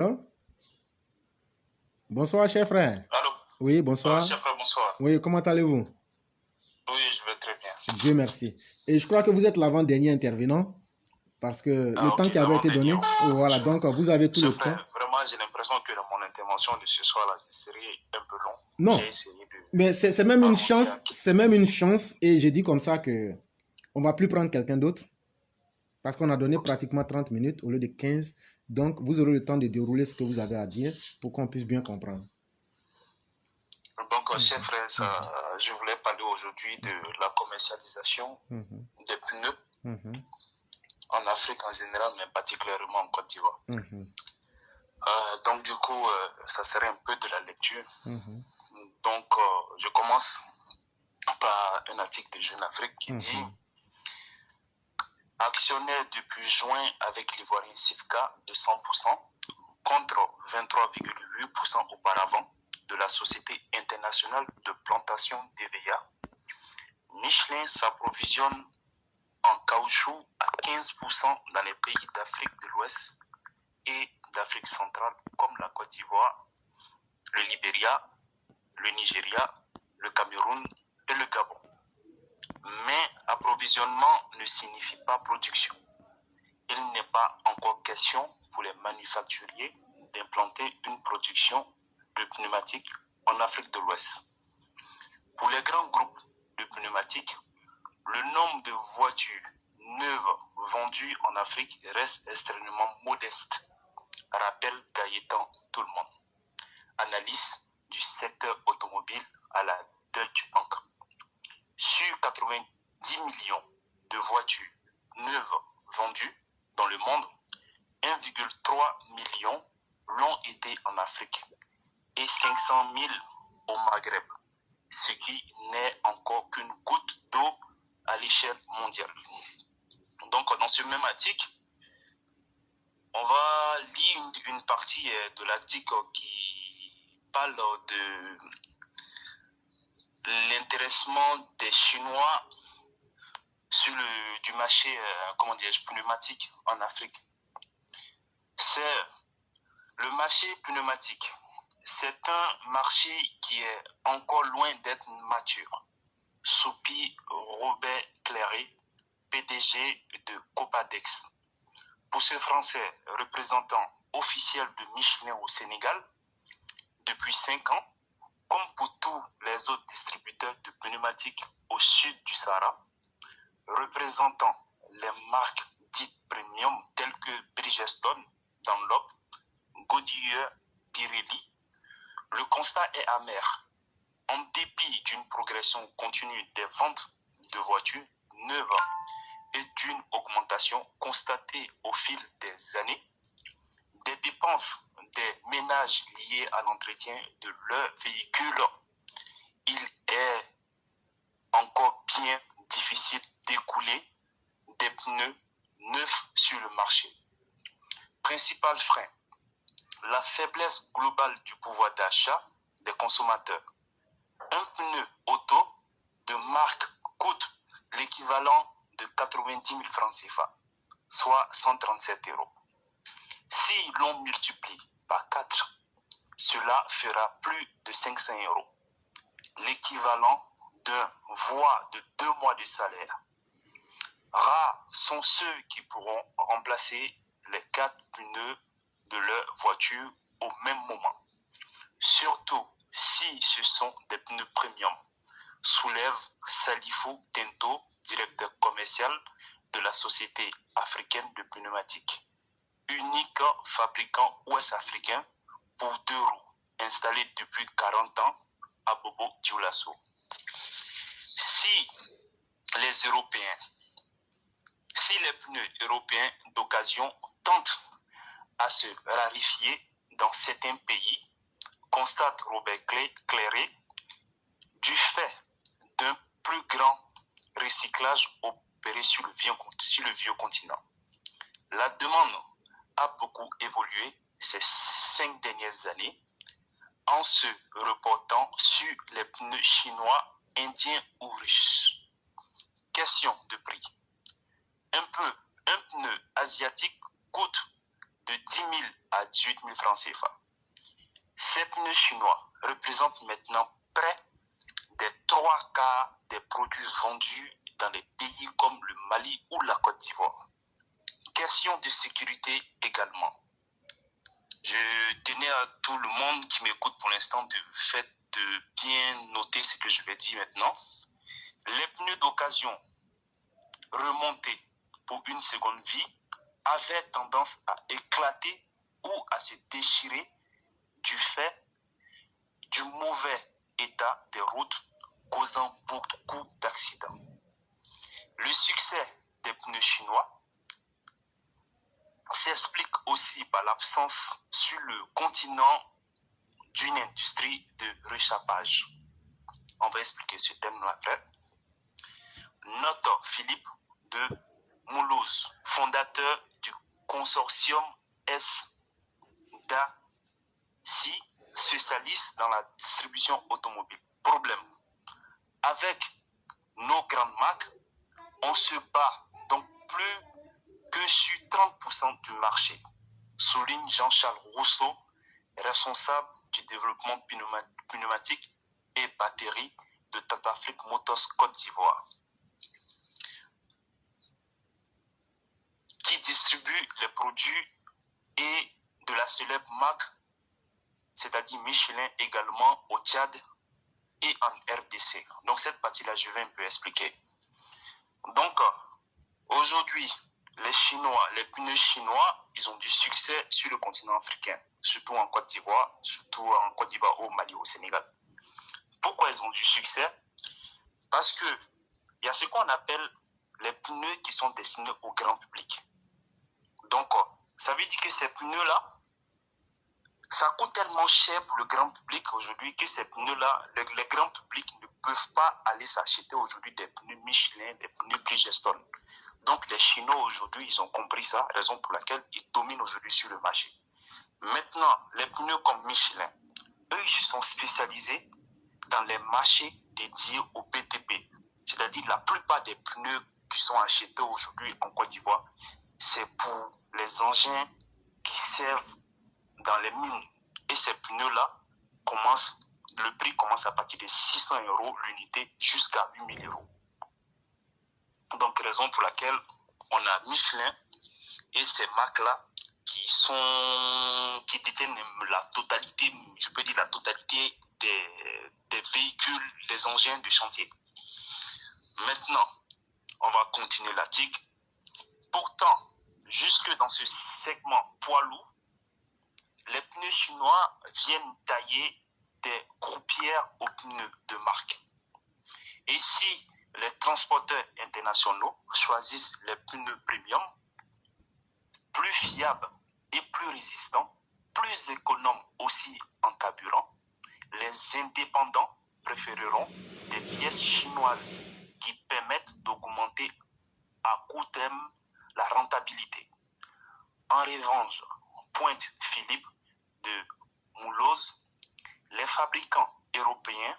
Allô? Bonsoir, cher frère. Allô? Oui, bonsoir. Chef, bonsoir. Oui, comment allez-vous? Oui, je vais très bien. Dieu merci. Et je crois que vous êtes l'avant-dernier intervenant parce que le Ah, temps ok, qui avait été l'avant-dernier. donné, voilà, Chef, donc vous avez tout le chef, temps. frère, vraiment, j'ai l'impression que mon intervention de ce soir-là serait un peu long. J'ai Non, essayé de mais c'est même une arrondir à chance, c'est même une chance et j'ai dit comme ça que on va plus prendre quelqu'un d'autre parce qu'on a donné Ok. pratiquement 30 minutes au lieu de 15. Donc, vous aurez le temps de dérouler ce que vous avez à dire pour qu'on puisse bien comprendre. Donc, chef, frère, je voulais parler aujourd'hui de la commercialisation Mhm, des pneus mhm, en Afrique en général, mais particulièrement en Côte d'Ivoire. mhm, Donc, du coup, ça serait un peu de la lecture. mhm, Donc, je commence par un article de Jeune Afrique qui dit mhm, actionnaire depuis juin avec l'ivoirien Sifka de 100% contre 23,8% auparavant de la Société internationale de plantation d'EVA. Michelin s'approvisionne en caoutchouc à 15% dans les pays d'Afrique de l'Ouest et d'Afrique centrale comme la Côte d'Ivoire, le Libéria, le Nigeria, le Cameroun et le Gabon. Mais approvisionnement ne signifie pas production. Il n'est pas encore question pour les manufacturiers d'implanter une production de pneumatiques en Afrique de l'Ouest. Pour les grands groupes de pneumatiques, le nombre de voitures neuves vendues en Afrique reste extrêmement modeste, rappelle Gaëtan Tout-le-Monde, analyste du secteur automobile à la Deutsche Bank. Sur 90 millions de voitures neuves vendues dans le monde, 1,3 million l'ont été en Afrique et 500 000 au Maghreb, ce qui n'est encore qu'une goutte d'eau à l'échelle mondiale. Donc, dans ce même article, on va lire une partie de l'article qui parle de l'intéressement des Chinois sur du marché pneumatique en Afrique. C'est le marché pneumatique. C'est un marché qui est encore loin d'être mature, soupit Robert Cléré, PDG de Copadex. Pour ce Français représentant officiel de Michelin au Sénégal, depuis 5 ans, comme pour tous les autres distributeurs de pneumatiques au sud du Sahara, représentant les marques dites premium telles que Bridgestone, Dunlop, Goodyear, Pirelli, le constat est amer. En dépit d'une progression continue des ventes de voitures neuves et d'une augmentation constatée au fil des années, des dépenses des ménages liées à l'entretien de leurs véhicules, il est encore bien difficile d'écouler des pneus neufs sur le marché. Principal frein, la faiblesse globale du pouvoir d'achat des consommateurs. Un pneu auto de marque coûte l'équivalent de 90 000 francs CFA, soit 137 €. Si l'on multiplie par 4, cela fera plus de 500 €, l'équivalent d'un voire de 2 mois de salaire. Rares sont ceux qui pourront remplacer les 4 pneus de leur voiture au même moment. Surtout si ce sont des pneus premium, soulève Salifou Tento, directeur commercial de la Société africaine de pneumatiques, unique fabricant ouest-africain pour 2 roues, installé depuis 40 ans à Bobo Dioulasso. Si les pneus européens d'occasion tentent à se raréfier dans certains pays, constate Robert Cléré, du fait d'un plus grand recyclage opéré sur le vieux continent. La demande a beaucoup évolué ces 5 dernières années en se reportant sur les pneus chinois, indiens ou russes. Question de prix. Un pneu asiatique coûte de 10 000 à 18 000 francs CFA. Ces pneus chinois représentent maintenant près des 3/4 des produits vendus dans des pays comme le Mali ou la Côte d'Ivoire. Question de sécurité également. Je tenais à tout le monde qui m'écoute pour l'instant de bien noter ce que je vais dire maintenant. Les pneus d'occasion remontés pour une seconde vie avaient tendance à éclater ou à se déchirer du fait du mauvais état des routes causant beaucoup d'accidents. Le succès des pneus chinois s'explique aussi par l'absence sur le continent d'une industrie de réchappage. On va expliquer ce thème-là après. Note Philippe de Moulouse, fondateur du consortium SDACI, spécialiste dans la distribution automobile. Problème. Avec nos grandes marques, on se bat donc plus que sur 30% du marché, souligne Jean-Charles Rousseau, responsable du développement pneumatique et batterie de Tata Flick Motors Côte d'Ivoire, qui distribue les produits et de la célèbre marque, c'est-à-dire Michelin, également au Tchad et en RDC. Donc cette partie-là, je vais un peu expliquer. Donc, aujourd'hui, les pneus chinois, ils ont du succès sur le continent africain, surtout en Côte d'Ivoire, au Mali, au Sénégal. Pourquoi ils ont du succès? Parce que il y a ce qu'on appelle les pneus qui sont destinés au grand public. Donc, ça veut dire que ces pneus-là, ça coûte tellement cher pour le grand public aujourd'hui que ces pneus-là, les grands publics ne peuvent pas aller s'acheter aujourd'hui des pneus Michelin, des pneus Bridgestone. Donc les Chinois aujourd'hui, ils ont compris ça, raison pour laquelle ils dominent aujourd'hui sur le marché. Maintenant, les pneus comme Michelin, eux, ils sont spécialisés dans les marchés dédiés au BTP. C'est-à-dire la plupart des pneus qui sont achetés aujourd'hui en Côte d'Ivoire, c'est pour les engins qui servent dans les mines. Et ces pneus-là, le prix commence à partir de 600 € l'unité jusqu'à 8 000 €. Donc, raison pour laquelle on a Michelin et ces marques-là qui détiennent la totalité, je peux dire la totalité des véhicules, des engins de chantier. Maintenant, on va continuer l'article. Pourtant, jusque dans ce segment poids lourd, les pneus chinois viennent tailler des croupières aux pneus de marque. Et si les transporteurs internationaux choisissent les pneus premium, plus fiables et plus résistants, plus économes aussi en carburant, les indépendants préféreront des pièces chinoises qui permettent d'augmenter à court terme la rentabilité. En revanche, pointe Philippe de Moulouse, les fabricants européens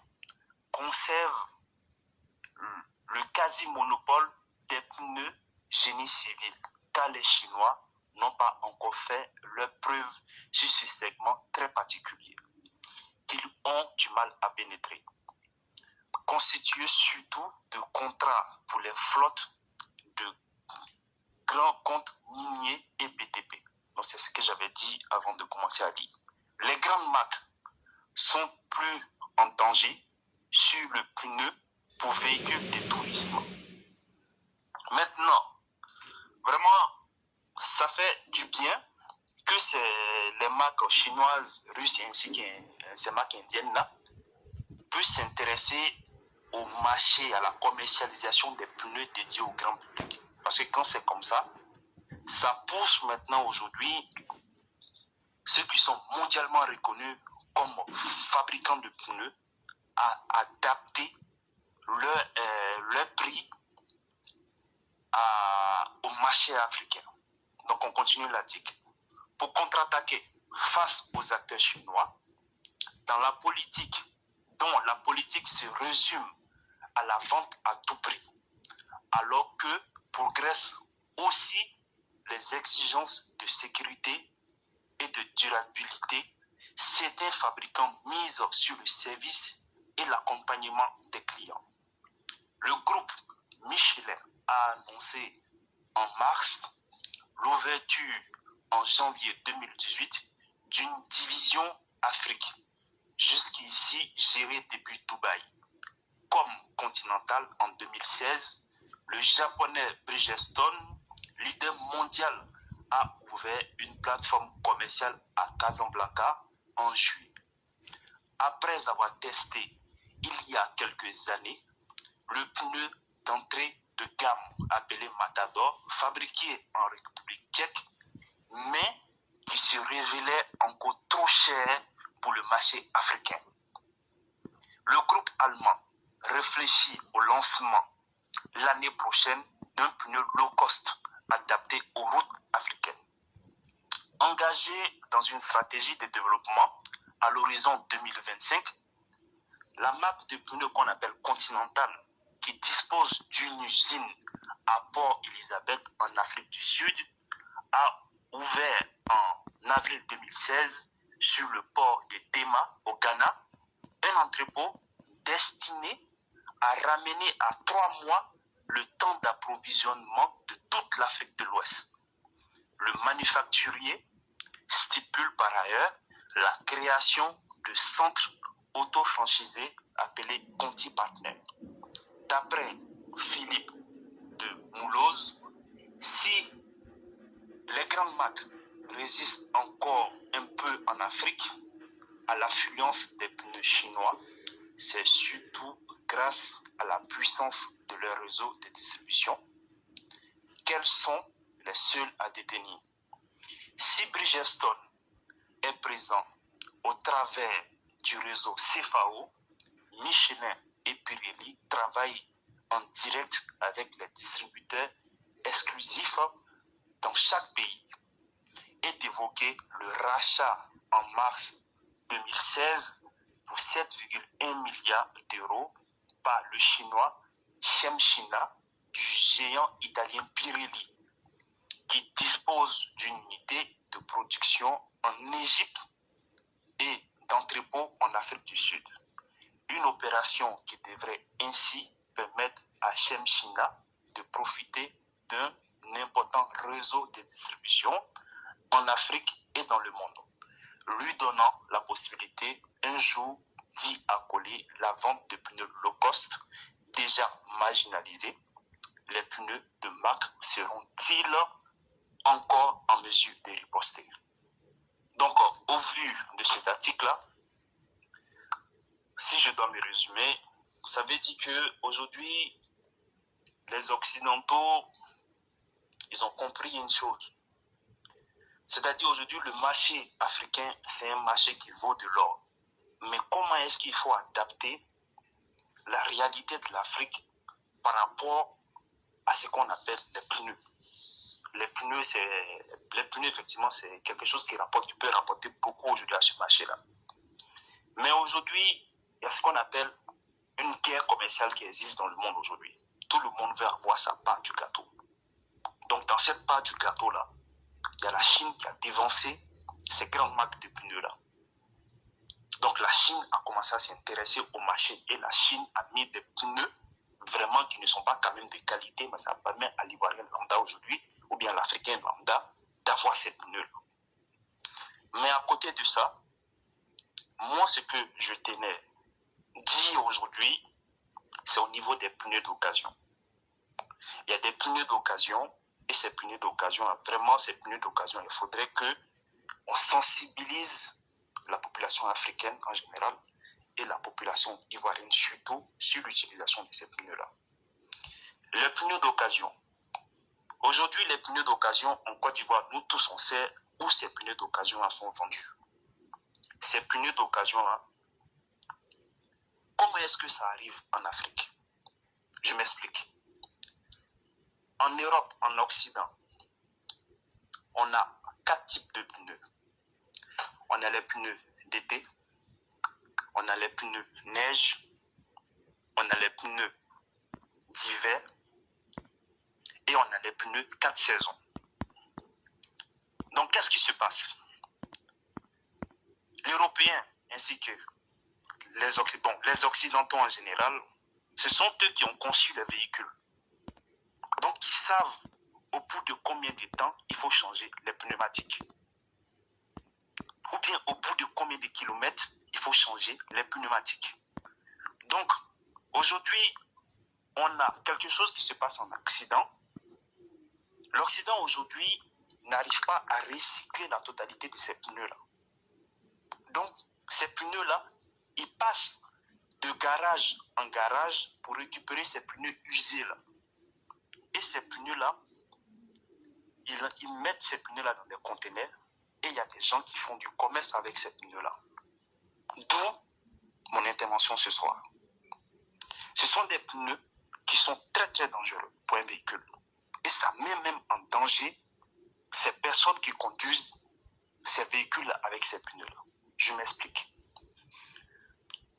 conservent le quasi-monopole des pneus génie civil, car les Chinois n'ont pas encore fait leur preuve sur ce segment très particulier, qu'ils ont du mal à pénétrer, constitué surtout de contrats pour les flottes de grands comptes miniers et BTP. Donc c'est ce que j'avais dit avant de commencer à lire. Les grandes marques sont plus en danger sur le pneu pour véhicules de tourisme. Maintenant, vraiment, ça fait du bien que les marques chinoises, russes ainsi que ces marques indiennes-là puissent s'intéresser au marché, à la commercialisation des pneus dédiés au grand public. Parce que quand c'est comme ça, ça pousse maintenant aujourd'hui ceux qui sont mondialement reconnus comme fabricants de pneus à adapter leur prix au marché africain. Donc on continue l'article. Pour contre-attaquer face aux acteurs chinois, dont la politique se résume à la vente à tout prix, alors que progressent aussi les exigences de sécurité et de durabilité, certains fabricants misent sur le service et l'accompagnement des clients. Le groupe Michelin a annoncé en mars l'ouverture en janvier 2018 d'une division Afrique, jusqu'ici gérée depuis Dubaï. Comme Continental en 2016, le japonais Bridgestone, leader mondial, a ouvert une plateforme commerciale à Casablanca en juillet. Après avoir testé il y a quelques années le pneu d'entrée de gamme appelé Matador, fabriqué en République tchèque, mais qui se révélait encore trop cher pour le marché africain. Le groupe allemand réfléchit au lancement l'année prochaine d'un pneu low cost adapté aux routes africaines. Engagé dans une stratégie de développement à l'horizon 2025, la marque de pneus qu'on appelle Continental, qui dispose d'une usine à Port Elizabeth en Afrique du Sud, a ouvert en avril 2016 sur le port de Tema au Ghana un entrepôt destiné à ramener à 3 mois le temps d'approvisionnement de toute l'Afrique de l'Ouest. Le manufacturier stipule par ailleurs la création de centres auto-franchisés appelés Conti Partner. D'après Philippe de Mouloz, si les grandes marques résistent encore un peu en Afrique à l'affluence des pneus chinois, c'est surtout grâce à la puissance de leur réseau de distribution. Quels sont les seuls à détenir? Si Bridgestone est présent au travers du réseau CFAO, Michelin et Pirelli travaillent en direct avec les distributeurs exclusifs dans chaque pays. Est évoqué le rachat en mars 2016 pour 7,1 milliards d'euros par le chinois Chemchina du géant italien Pirelli, qui dispose d'une unité de production en Égypte et d'entrepôts en Afrique du Sud. Une opération qui devrait ainsi permettre à Chemchina de profiter d'un important réseau de distribution en Afrique et dans le monde, lui donnant la possibilité un jour d'y accoler la vente de pneus low cost déjà marginalisés. Les pneus de marque seront-ils encore en mesure de riposter? Donc, au vu de cet article-là, si je dois me résumer, ça veut dire qu'aujourd'hui, les Occidentaux, ils ont compris une chose. C'est-à-dire aujourd'hui, le marché africain, c'est un marché qui vaut de l'or. Mais comment est-ce qu'il faut adapter la réalité de l'Afrique par rapport à ce qu'on appelle les pneus? Les pneus, effectivement, c'est quelque chose qui peut rapporter beaucoup aujourd'hui à ce marché-là. Mais aujourd'hui, il y a ce qu'on appelle une guerre commerciale qui existe dans le monde aujourd'hui. Tout le monde veut avoir sa part du gâteau. Donc, dans cette part du gâteau-là, il y a la Chine qui a dévancé ces grandes marques de pneus-là. Donc, la Chine a commencé à s'intéresser au marché et la Chine a mis des pneus vraiment qui ne sont pas quand même de qualité, mais ça permet à l'Ivoirien lambda aujourd'hui, ou bien à l'Africain lambda, d'avoir ces pneus-là. Mais à côté de ça, moi, ce que je tenais dire aujourd'hui, c'est au niveau des pneus d'occasion. Il y a des pneus d'occasion, et ces pneus d'occasion, vraiment ces pneus d'occasion, il faudrait qu'on sensibilise la population africaine en général et la population ivoirienne surtout sur l'utilisation de ces pneus-là. Les pneus d'occasion. Aujourd'hui, les pneus d'occasion en Côte d'Ivoire, nous tous on sait où ces pneus d'occasion sont vendus. Ces pneus d'occasion-là, comment est-ce que ça arrive en Afrique? Je m'explique. En Europe, en Occident, on a 4 types de pneus. On a les pneus d'été, on a les pneus neige, on a les pneus d'hiver et on a les pneus 4 saisons. Donc, qu'est-ce qui se passe? l'Européen ainsi que les Occidentaux en général, ce sont eux qui ont conçu les véhicules. Donc, ils savent au bout de combien de temps il faut changer les pneumatiques. Ou bien au bout de combien de kilomètres il faut changer les pneumatiques. Donc, aujourd'hui, on a quelque chose qui se passe en Occident. L'Occident aujourd'hui n'arrive pas à recycler la totalité de ces pneus-là. Donc, ces pneus-là, ils passent de garage en garage pour récupérer ces pneus usés-là. Et ces pneus-là, ils mettent ces pneus-là dans des conteneurs et il y a des gens qui font du commerce avec ces pneus-là. D'où mon intervention ce soir. Ce sont des pneus qui sont très très dangereux pour un véhicule. Et ça met même en danger ces personnes qui conduisent ces véhicules avec ces pneus-là. Je m'explique.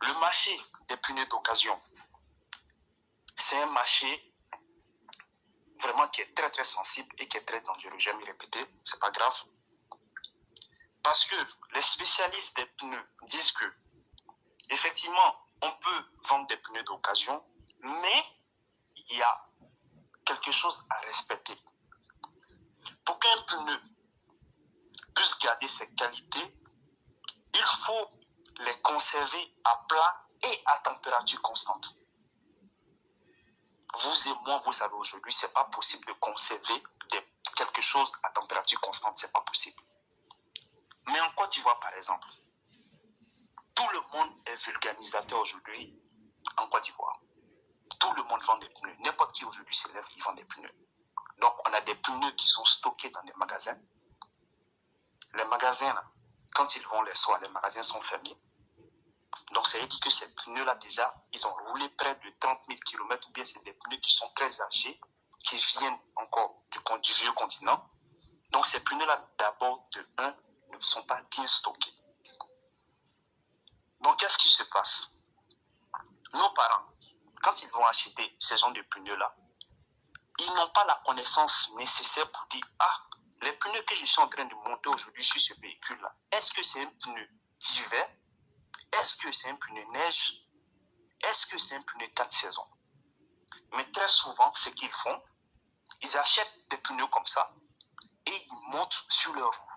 Le marché des pneus d'occasion, c'est un marché vraiment qui est très très sensible et qui est très dangereux. J'aime y répéter, c'est pas grave. Parce que les spécialistes des pneus disent que effectivement, on peut vendre des pneus d'occasion, mais il y a quelque chose à respecter. Pour qu'un pneu puisse garder ses qualités, il faut les conserver à plat et à température constante. Vous et moi, vous savez aujourd'hui, c'est pas possible de conserver quelque chose à température constante, c'est pas possible. Mais en Côte d'Ivoire, par exemple, tout le monde est vulgarisateur aujourd'hui en Côte d'Ivoire. Tout le monde vend des pneus. N'importe qui aujourd'hui se lève, il vend des pneus. Donc, on a des pneus qui sont stockés dans des magasins. Les magasins, là, quand ils vont les soirs, les magasins sont fermés. Donc, ça veut dire que ces pneus-là, déjà, ils ont roulé près de 30 000 km, ou bien c'est des pneus qui sont très âgés, qui viennent encore du vieux continent. Donc, ces pneus-là, d'abord, de 1, ne sont pas bien stockés. Donc, qu'est-ce qui se passe? Nos parents, quand ils vont acheter ces genres de pneus-là, ils n'ont pas la connaissance nécessaire pour dire « Ah, les pneus que je suis en train de monter aujourd'hui sur ce véhicule-là, est-ce que c'est un pneu d'hiver? Est-ce que c'est un pneu neige? Est-ce que c'est un pneu 4 saisons ?» Mais très souvent, ce qu'ils font, ils achètent des pneus comme ça et ils montent sur leur roue.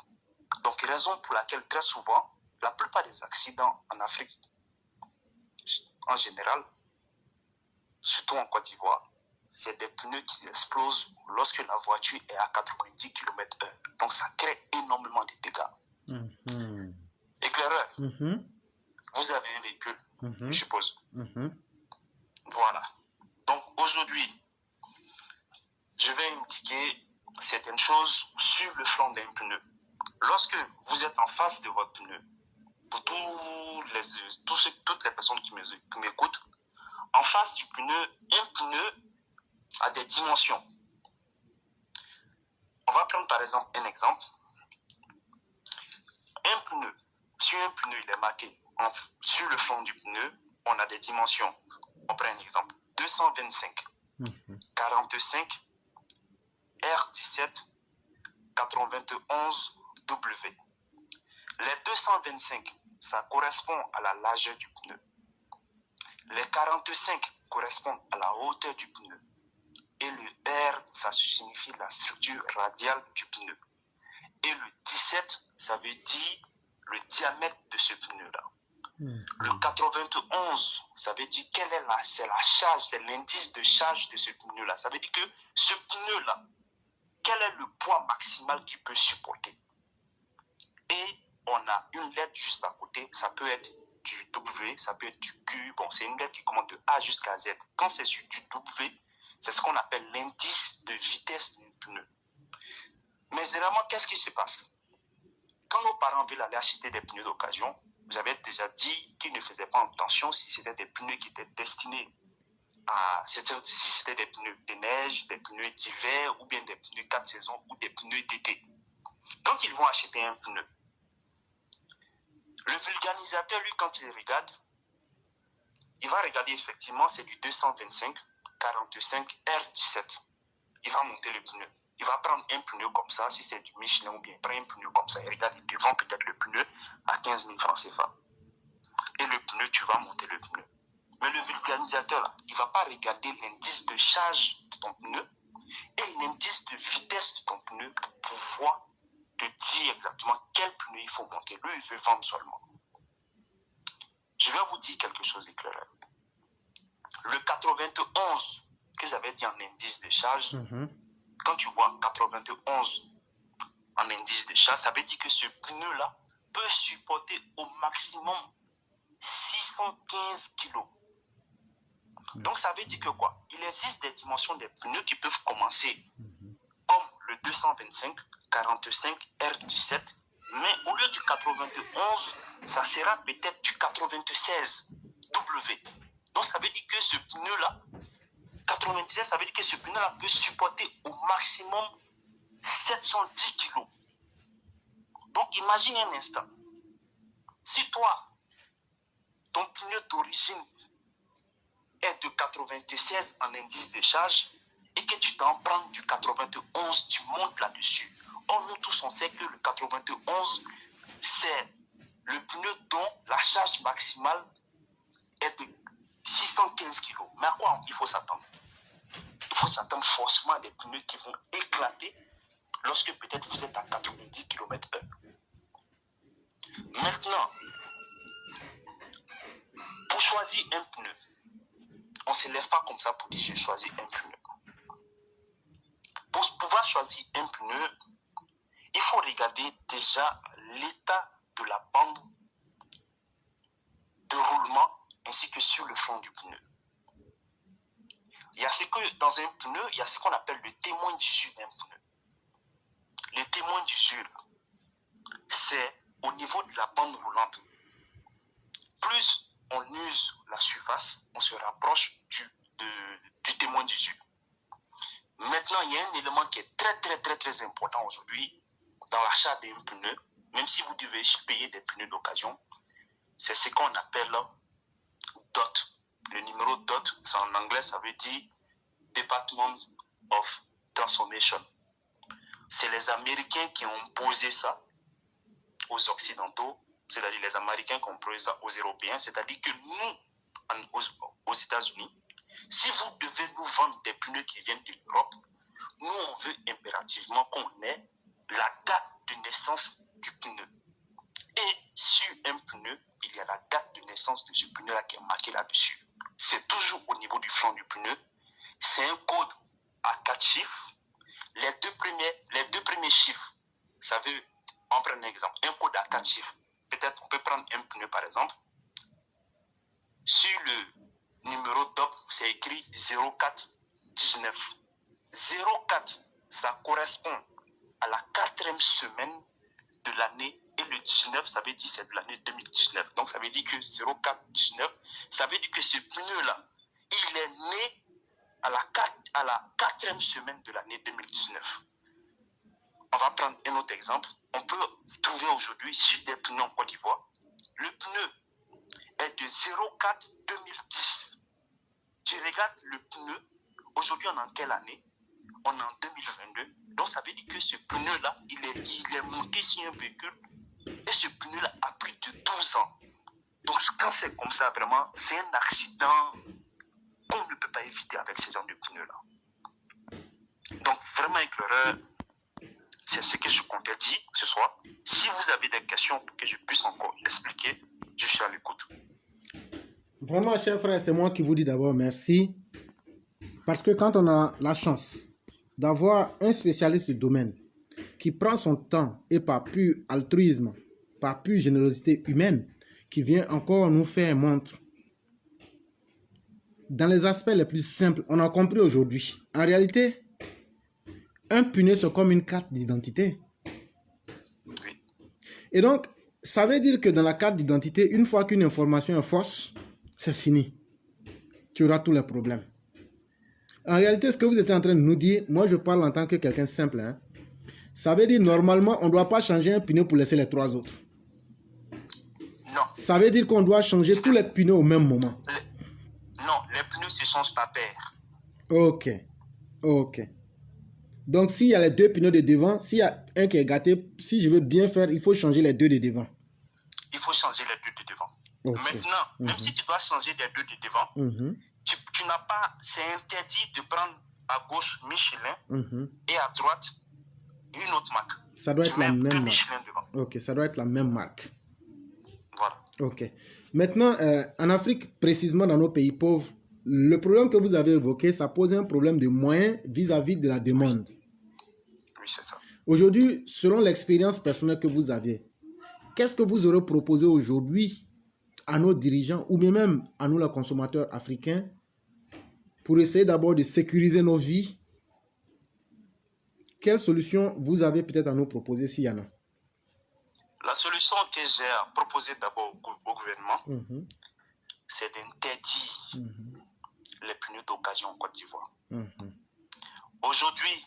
Donc, raison pour laquelle très souvent, la plupart des accidents en Afrique, en général, surtout en Côte d'Ivoire, c'est des pneus qui explosent lorsque la voiture est à 90 km/h. Donc, ça crée énormément de dégâts. Éclaireur, vous avez un véhicule, je suppose. Voilà. Donc, aujourd'hui, je vais indiquer certaines choses sur le flanc d'un pneu. Lorsque vous êtes en face de votre pneu, pour toutes les personnes qui m'écoutent, en face du pneu, un pneu a des dimensions. On va prendre par exemple un exemple. Un pneu, sur un pneu, il est marqué sur le flanc du pneu, on a des dimensions. On prend un exemple. 225, 45, R17, 91, W. Les 225, ça correspond à la largeur du pneu. Les 45 correspondent à la hauteur du pneu. Et le R, ça signifie la structure radiale du pneu. Et le 17, ça veut dire le diamètre de ce pneu-là. Le 91, ça veut dire c'est la charge, c'est l'indice de charge de ce pneu-là. Ça veut dire que ce pneu-là, quel est le poids maximal qu'il peut supporter? Et on a une lettre juste à côté, ça peut être du W, ça peut être du Q. Bon, c'est une lettre qui commence de A jusqu'à Z. Quand c'est sur du W, c'est ce qu'on appelle l'indice de vitesse d'un pneu. Mais généralement, qu'est-ce qui se passe? Quand nos parents veulent aller acheter des pneus d'occasion, j'avais déjà dit qu'ils ne faisaient pas attention si c'était des pneus qui étaient destinés si c'était des pneus de neige, des pneus d'hiver, ou bien des pneus 4 saisons, ou des pneus d'été. Quand ils vont acheter un pneu, le vulgarisateur, lui, quand il regarde, il va regarder effectivement, c'est du 225, 45, R17. Il va monter le pneu. Il va prendre un pneu comme ça, si c'est du Michelin ou bien, il prend un pneu comme ça et regarde, il vend peut-être le pneu à 15 000 francs CFA. Et le pneu, tu vas monter le pneu. Mais le vulcanisateur, là, il ne va pas regarder l'indice de charge de ton pneu et l'indice de vitesse de ton pneu pour pouvoir te dire exactement quel pneu il faut monter. Lui, il veut vendre seulement. Je vais vous dire quelque chose d'éclairant. Le 91 que j'avais dit en indice de charge, quand tu vois 91 en indice de charge, ça veut dire que ce pneu-là peut supporter au maximum 615 kg. Donc ça veut dire que quoi? Il existe des dimensions des pneus qui peuvent commencer comme le 225, 45, R17, mais au lieu du 91, ça sera peut-être du 96 W. Donc ça veut dire que ce pneu-là, 97, ça veut dire que ce pneu-là peut supporter au maximum 710 kg. Donc imagine un instant. Si toi, ton pneu d'origine est de 96 en indice de charge et que tu t'en prends du 91, tu montes là-dessus. Or, nous tous, on sait que le 91, c'est le pneu dont la charge maximale est de 615 kg. Mais à quoi il faut s'attendre? Il faut s'attendre forcément à des pneus qui vont éclater lorsque peut-être vous êtes à 90 km/h. Maintenant, pour choisir un pneu, on ne se lève pas comme ça pour dire je choisis un pneu. Pour pouvoir choisir un pneu, il faut regarder déjà l'état de la bande de roulement ainsi que sur le fond du pneu. Il y a ce que dans un pneu, il y a ce qu'on appelle le témoin d'usure d'un pneu. Le témoin d'usure, c'est au niveau de la bande roulante. Plus on use la surface, on se rapproche du témoin d'usure. Maintenant, il y a un élément qui est très important aujourd'hui dans l'achat d'un pneu, même si vous devez payer des pneus d'occasion, c'est ce qu'on appelle DOT. Le numéro DOT, en anglais, ça veut dire Department of Transformation. C'est les Américains qui ont posé ça aux Occidentaux, c'est-à-dire les Américains qui ont posé ça aux Européens, c'est-à-dire que nous, aux États-Unis, si vous devez nous vendre des pneus qui viennent de l'Europe, nous, on veut impérativement qu'on ait la date de naissance du pneu. Et sur un pneu, il y a la date de naissance de ce pneu-là qui est marquée là-dessus. C'est toujours au niveau du flanc du pneu. C'est un code à 4 chiffres. Les deux premiers chiffres, ça veut, on prend un exemple, un code à 4 chiffres. Peut-être on peut prendre un pneu par exemple. Sur le numéro DOP, c'est écrit 0419. 04, ça correspond à la 4e semaine de l'année et le 19, ça veut dire c'est de l'année 2019. Donc ça veut dire que 0419, ça veut dire que ce pneu-là, il est né à la 4e semaine de l'année 2019. On va prendre un autre exemple. On peut trouver aujourd'hui sur des pneus en Côte d'Ivoire, le pneu est de 04 2010. Tu regardes le pneu, aujourd'hui on est en quelle année? On est en 2022. Donc ça veut dire que ce pneu-là, il est monté sur un véhicule et ce pneu-là a plus de 12 ans. Donc quand c'est comme ça, vraiment, c'est un accident qu'on ne peut pas éviter avec ce genre de pneus-là. Donc vraiment éclaireur, c'est ce que je comptais dire ce soir. Si vous avez des questions pour que je puisse encore expliquer, je suis à l'écoute. Vraiment, cher frère, c'est moi qui vous dis d'abord merci. Parce que quand on a la chance d'avoir un spécialiste du domaine qui prend son temps et par pur altruisme, par pure générosité humaine, qui vient encore nous faire montre dans les aspects les plus simples, on a compris aujourd'hui. En réalité, un pneu, c'est comme une carte d'identité. Et donc, ça veut dire que dans la carte d'identité, une fois qu'une information est fausse, c'est fini. Tu auras tous les problèmes. En réalité, ce que vous êtes en train de nous dire, moi je parle en tant que quelqu'un simple. Hein. Ça veut dire normalement, on ne doit pas changer un pneu pour laisser les 3 autres. Non. Ça veut dire qu'on doit changer tous les pneus au même moment. Non, les pneus ne se changent pas pair. Ok. Ok. Donc, s'il y a les deux pneus de devant, s'il y a un qui est gâté, si je veux bien faire, il faut changer les deux de devant. Il faut changer les deux de devant. Okay. Maintenant, même si tu dois changer les deux de devant, tu n'as pas, c'est interdit de prendre à gauche Michelin et à droite une autre marque. Ça doit être la même marque. Devant. Ok, ça doit être la même marque. Voilà. Ok. Maintenant, en Afrique, précisément dans nos pays pauvres, le problème que vous avez évoqué, ça pose un problème de moyens vis-à-vis de la demande. Oui, c'est ça. Aujourd'hui, selon l'expérience personnelle que vous avez, qu'est-ce que vous aurez proposé aujourd'hui à nos dirigeants ou même à nous, les consommateurs africains, pour essayer d'abord de sécuriser nos vies? Quelle solution vous avez peut-être à nous proposer s'il y en a? La solution que j'ai à proposer d'abord au gouvernement, c'est d'interdire les pneus d'occasion en Côte d'Ivoire. Aujourd'hui,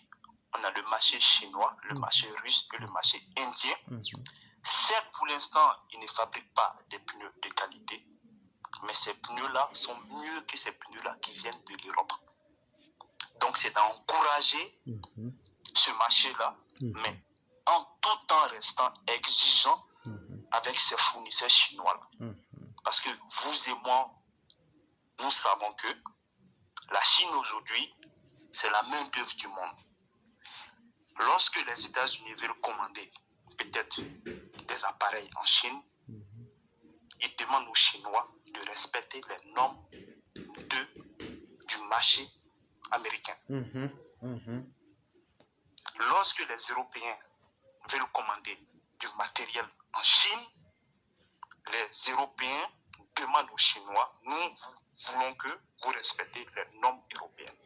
on a le marché chinois, le marché russe et le marché indien. Certes, pour l'instant, ils ne fabriquent pas des pneus de qualité, mais ces pneus-là sont mieux que ces pneus-là qui viennent de l'Europe. Donc, c'est d'encourager ce marché-là, mais en tout en restant exigeant avec ces fournisseurs chinois-là. Parce que vous et moi, nous savons que la Chine aujourd'hui, c'est la main-d'œuvre du monde. Lorsque les États-Unis veulent commander peut-être des appareils en Chine, ils demandent aux Chinois de respecter les normes du marché américain. Lorsque les Européens veulent commander du matériel en Chine, les Européens demandent aux Chinois, nous voulons que vous respectez les normes européennes.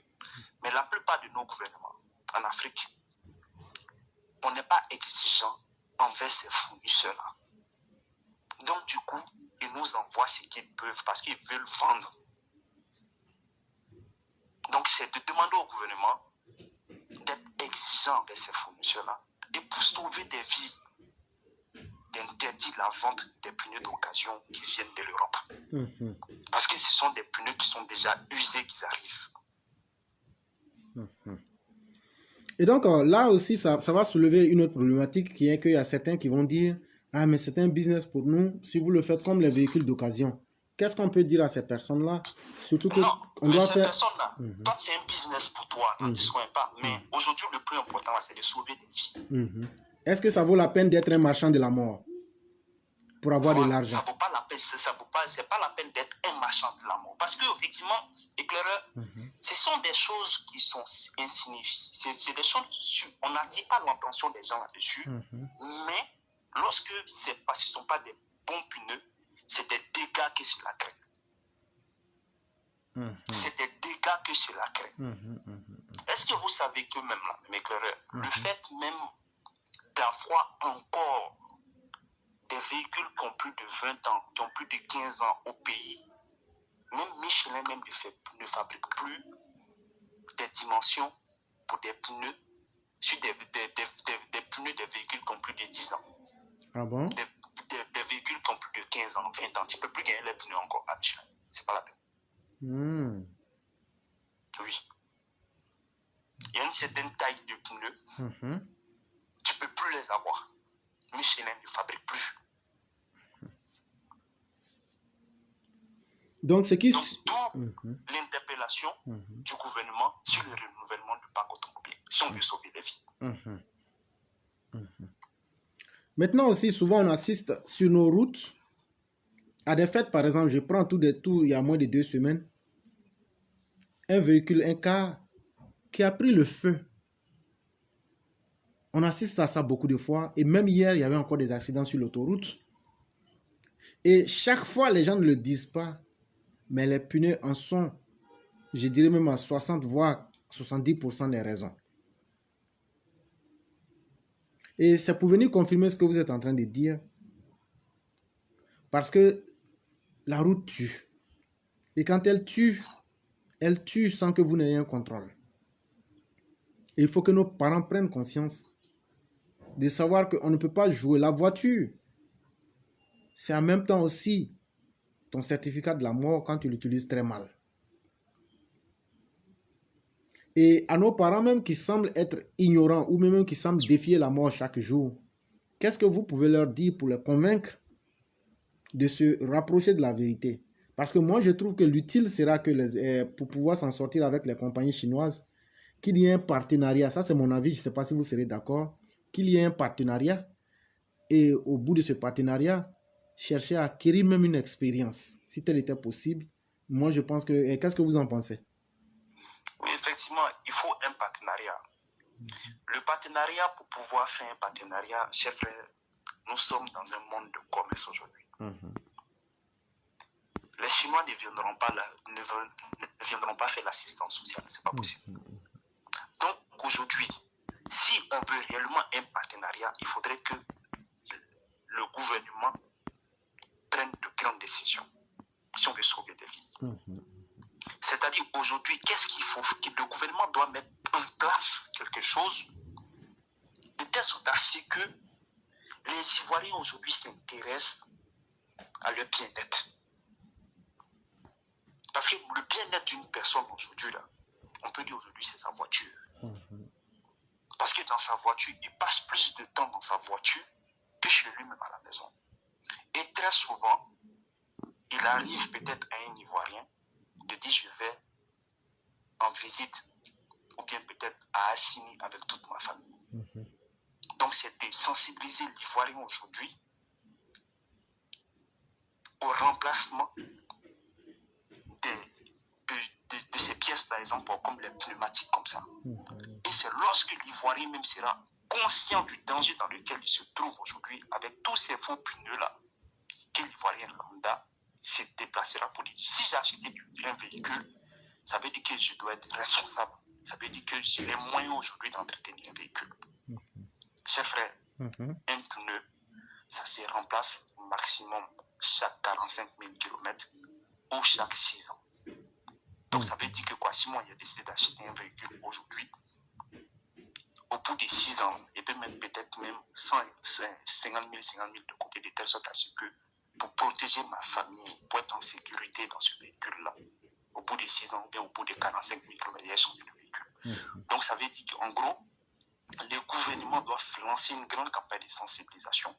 Mais la plupart de nos gouvernements en Afrique, on n'est pas exigeant envers ces fournisseurs-là. Donc du coup, ils nous envoient ce qu'ils peuvent parce qu'ils veulent vendre. Donc c'est de demander au gouvernement d'être exigeant envers ces fournisseurs-là et pour sauver des vies, d'interdire la vente des pneus d'occasion qui viennent de l'Europe. Parce que ce sont des pneus qui sont déjà usés qu'ils arrivent. Et donc là aussi, ça va soulever une autre problématique qui est qu'il y a certains qui vont dire « Ah, mais c'est un business pour nous, si vous le faites comme les véhicules d'occasion. » Qu'est-ce qu'on peut dire à ces personnes-là? Surtout que non, on doit ces faire... personnes-là, toi, c'est un business pour toi, n'en discute pas. Mais aujourd'hui, le plus important, c'est de sauver des vies. Est-ce que ça vaut la peine d'être un marchand de la mort pour avoir de l'argent? Ça vaut pas la peine, c'est pas la peine d'être un marchand de la mort. Parce que, effectivement, éclaireur, ce sont des choses qui sont insignifiantes. C'est des choses, on n'attire pas l'attention des gens là-dessus. Mais lorsque c'est parce qu'ils ne sont pas des bons pneus, c'est des dégâts que cela crée. C'est des dégâts que cela crée. Est-ce que vous savez que même là, mes éclaireurs, le fait même d'avoir encore des véhicules qui ont plus de 20 ans, qui ont plus de 15 ans au pays, même Michelin même ne fabrique plus des dimensions pour des pneus sur des pneus des véhicules qui ont plus de 10 ans. Ah bon? Des véhicules qui ont plus de 15 ans, 20 ans. Tu ne peux plus gagner les pneus encore à Michelin. C'est pas la peine. Oui. Il y a une certaine taille de pneus. Tu ne peux plus les avoir. Michelin ne fabrique plus. Donc, c'est qui... d'où l'interpellation du gouvernement sur le renouvellement du parc automobile, si on veut sauver des vies. Maintenant aussi, souvent, on assiste sur nos routes à des fêtes. Par exemple, je prends tout il y a moins de 2 semaines, un véhicule, un car qui a pris le feu. On assiste à ça beaucoup de fois. Et même hier, il y avait encore des accidents sur l'autoroute. Et chaque fois, les gens ne le disent pas. Mais les pneus en sont, je dirais même à 60 voire 70% des raisons. Et c'est pour venir confirmer ce que vous êtes en train de dire. Parce que la route tue. Et quand elle tue sans que vous n'ayez un contrôle. Et il faut que nos parents prennent conscience de savoir qu'on ne peut pas jouer. La voiture, c'est en même temps aussi ton certificat de la mort quand tu l'utilises très mal. Et à nos parents même qui semblent être ignorants ou même qui semblent défier la mort chaque jour, qu'est-ce que vous pouvez leur dire pour les convaincre de se rapprocher de la vérité? Parce que moi, je trouve que l'utile sera que pour pouvoir s'en sortir avec les compagnies chinoises, qu'il y ait un partenariat. Ça, c'est mon avis. Je ne sais pas si vous serez d'accord. Qu'il y ait un partenariat. Et au bout de ce partenariat, chercher à acquérir même une expérience, si tel était possible. Moi, je pense que... Qu'est-ce que vous en pensez? Oui, effectivement, il faut un partenariat. Le partenariat, pour pouvoir faire un partenariat, chers frères, nous sommes dans un monde de commerce aujourd'hui. Les Chinois ne viendront pas faire l'assistance sociale, c'est pas possible. Donc aujourd'hui, si on veut réellement un partenariat, il faudrait que le gouvernement prenne de grandes décisions si on veut sauver des vies. C'est-à-dire aujourd'hui, qu'est-ce qu'il faut? Le gouvernement doit mettre en place quelque chose de telle sorte à ce que les Ivoiriens aujourd'hui s'intéressent à leur bien-être. Parce que le bien-être d'une personne aujourd'hui, là, on peut dire aujourd'hui c'est sa voiture. Parce que dans sa voiture, il passe plus de temps dans sa voiture que chez lui-même à la maison. Et très souvent, il arrive peut-être à un Ivoirien de dire je vais en visite ou bien peut-être à Assini avec toute ma famille. Donc c'est de sensibiliser l'Ivoirien aujourd'hui au remplacement de ces pièces, par exemple, comme les pneumatiques comme ça. Et c'est lorsque l'Ivoirien même sera conscient du danger dans lequel il se trouve aujourd'hui avec tous ces faux pneus-là, que l'Ivoirien lambda se déplacera pour dire si j'ai acheté un véhicule, ça veut dire que je dois être responsable. Ça veut dire que j'ai les moyens aujourd'hui d'entretenir un véhicule. Chers frères, un pneu, ça se remplace maximum chaque 45 000 km ou chaque 6 ans. Donc ça veut dire que quoi, si moi j'ai décidé d'acheter un véhicule aujourd'hui, au bout de 6 ans, il peut même peut-être même 50 000 de côté, de telle sorte à ce que pour protéger ma famille, pour être en sécurité dans ce véhicule-là, au bout de 6 ans, bien au bout de 45 000 km, j'ai changé de véhicule. Donc ça veut dire qu'en gros, le gouvernement doit lancer une grande campagne de sensibilisation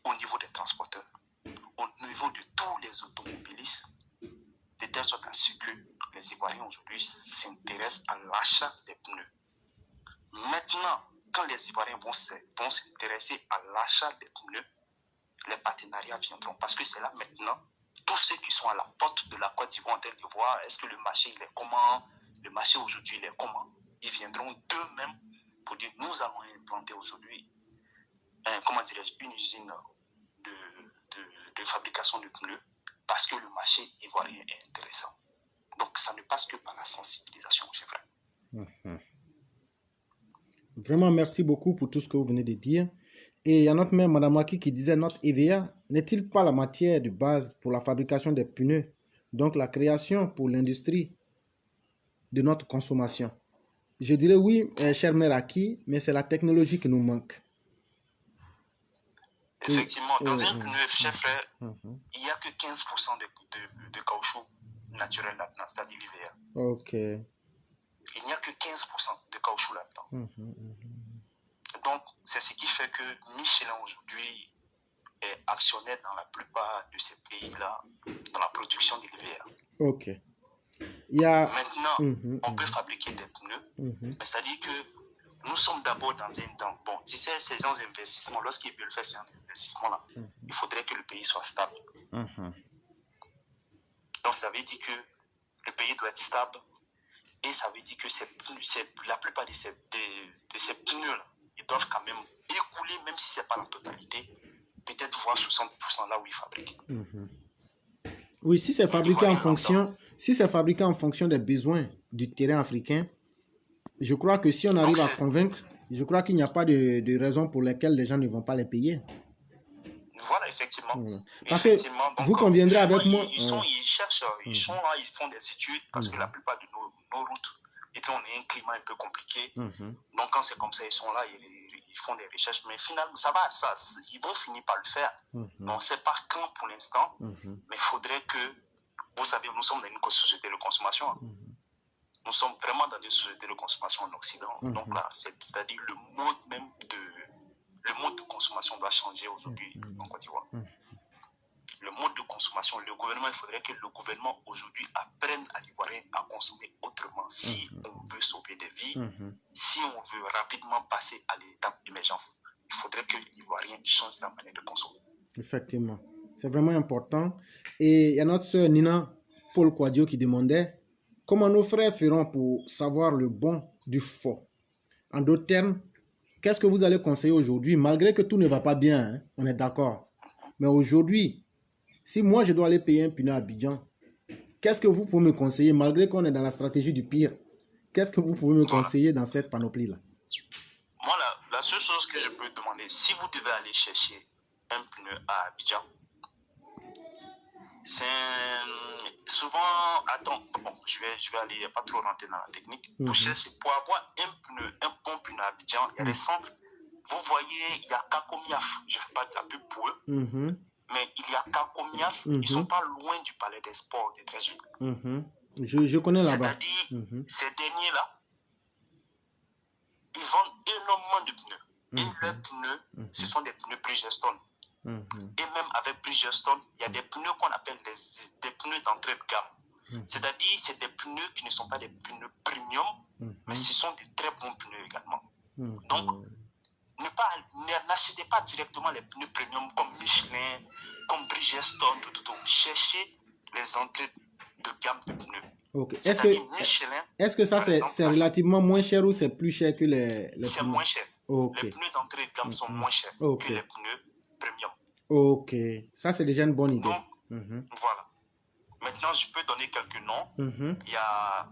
au niveau des transporteurs, au niveau de tous les automobilistes, de telle sorte à ce que les Ivoiriens aujourd'hui s'intéressent à l'achat des pneus. Maintenant, quand les Ivoiriens vont s'intéresser à l'achat des pneus, les partenariats viendront. Parce que c'est là maintenant, tous ceux qui sont à la porte de la Côte d'Ivoire en train de voir est-ce que le marché il est comment, le marché aujourd'hui il est comment, ils viendront d'eux-mêmes pour dire nous allons implanter aujourd'hui une usine de fabrication de pneus parce que le marché ivoirien est intéressant. Donc ça ne passe que par la sensibilisation, c'est vrai. Vraiment, merci beaucoup pour tout ce que vous venez de dire. Et il y a notre mère, Madame Waki, qui disait notre EVA n'est-il pas la matière de base pour la fabrication des pneus, donc la création pour l'industrie de notre consommation? Je dirais oui, chère mère Aki, mais c'est la technologie qui nous manque. Effectivement, dans un pneu, cher frère, il n'y a que 15% de caoutchouc naturel là-dedans, c'est-à-dire l'IVA. Ok. Il n'y a que 15% de caoutchouc là-dedans. Donc, c'est ce qui fait que Michelin aujourd'hui est actionnaire dans la plupart de ces pays-là, dans la production de l'IVA. Ok. Maintenant, on peut fabriquer des pneus, mais c'est-à-dire que nous sommes d'abord dans un temps. Bon, si c'est ces gens d'investissement, lorsqu'ils veulent faire ces investissements-là, il faudrait que le pays soit stable. Donc, ça veut dire que le pays doit être stable et ça veut dire que la plupart de ces pneus-là, ils doivent quand même écouler, même si ce n'est pas la totalité, peut-être voir 60% là où ils fabriquent. Oui, si c'est fabriqué en fonction des besoins du terrain africain, je crois que si on arrive à convaincre, je crois qu'il n'y a pas de raison pour lesquelles les gens ne vont pas les payer. Voilà, effectivement. Parce que donc, vous conviendrez avec moi. Ils cherchent, ils sont là, ils font des études parce que la plupart de nos routes, et puis on a un climat un peu compliqué. Donc quand c'est comme ça, ils sont là, ils font des recherches. Mais finalement, ils vont finir par le faire. On ne sait pas quand pour l'instant, mais il faudrait que, vous savez, nous sommes dans une société de consommation. nous sommes vraiment dans des sociétés de consommation en Occident. Donc là, c'est-à-dire le mode de consommation doit changer aujourd'hui en Côte d'Ivoire. Le mode de consommation, il faudrait que le gouvernement aujourd'hui apprenne à l'Ivoirien à consommer autrement si on veut sauver des vies, si on veut rapidement passer à l'étape d'émergence. Il faudrait que l'Ivoirien change sa manière de consommer. Effectivement, c'est vraiment important. Et il y a notre sœur Nina Paul Quadio qui demandait comment nos frères feront pour savoir le bon du faux. En d'autres termes, qu'est-ce que vous allez conseiller aujourd'hui, malgré que tout ne va pas bien, hein, on est d'accord. Mais aujourd'hui, si moi je dois aller payer un pneu à Abidjan, qu'est-ce que vous pouvez me conseiller, malgré qu'on est dans la stratégie du pire? Qu'est-ce que vous pouvez me conseiller dans cette panoplie-là? Moi, la seule chose que je peux demander, si vous devez aller chercher un pneu à Abidjan, c'est souvent, je vais aller pas trop rentrer dans la technique. Pour avoir un bon pneu à Abidjan, il y a des centres. Vous voyez, il y a Kakomiaf, je ne fais pas de la pub pour eux, mais il y a Kakomiaf, ils ne sont pas loin du palais des sports des Trésors. Je connais là-bas. C'est-à-dire, ces derniers-là, ils vendent énormément de pneus. Et leurs pneus, ce sont des pneus Bridgestone. Et même avec Bridgestone, il y a des pneus qu'on appelle des pneus d'entrée de gamme. C'est-à-dire, c'est des pneus qui ne sont pas des pneus premium, mais ce sont des très bons pneus également. Donc, n'achetez pas directement les pneus premium comme Michelin, comme Bridgestone, tout. Cherchez les entrées de gamme de pneus. Okay. Est-ce que ça c'est relativement moins cher ou c'est plus cher que les c'est pneus? Moins cher. Okay. Les pneus d'entrée de gamme sont moins chers que les pneus premium. Ok, ça c'est déjà une bonne idée. Donc, voilà. Maintenant, je peux donner quelques noms. Il y a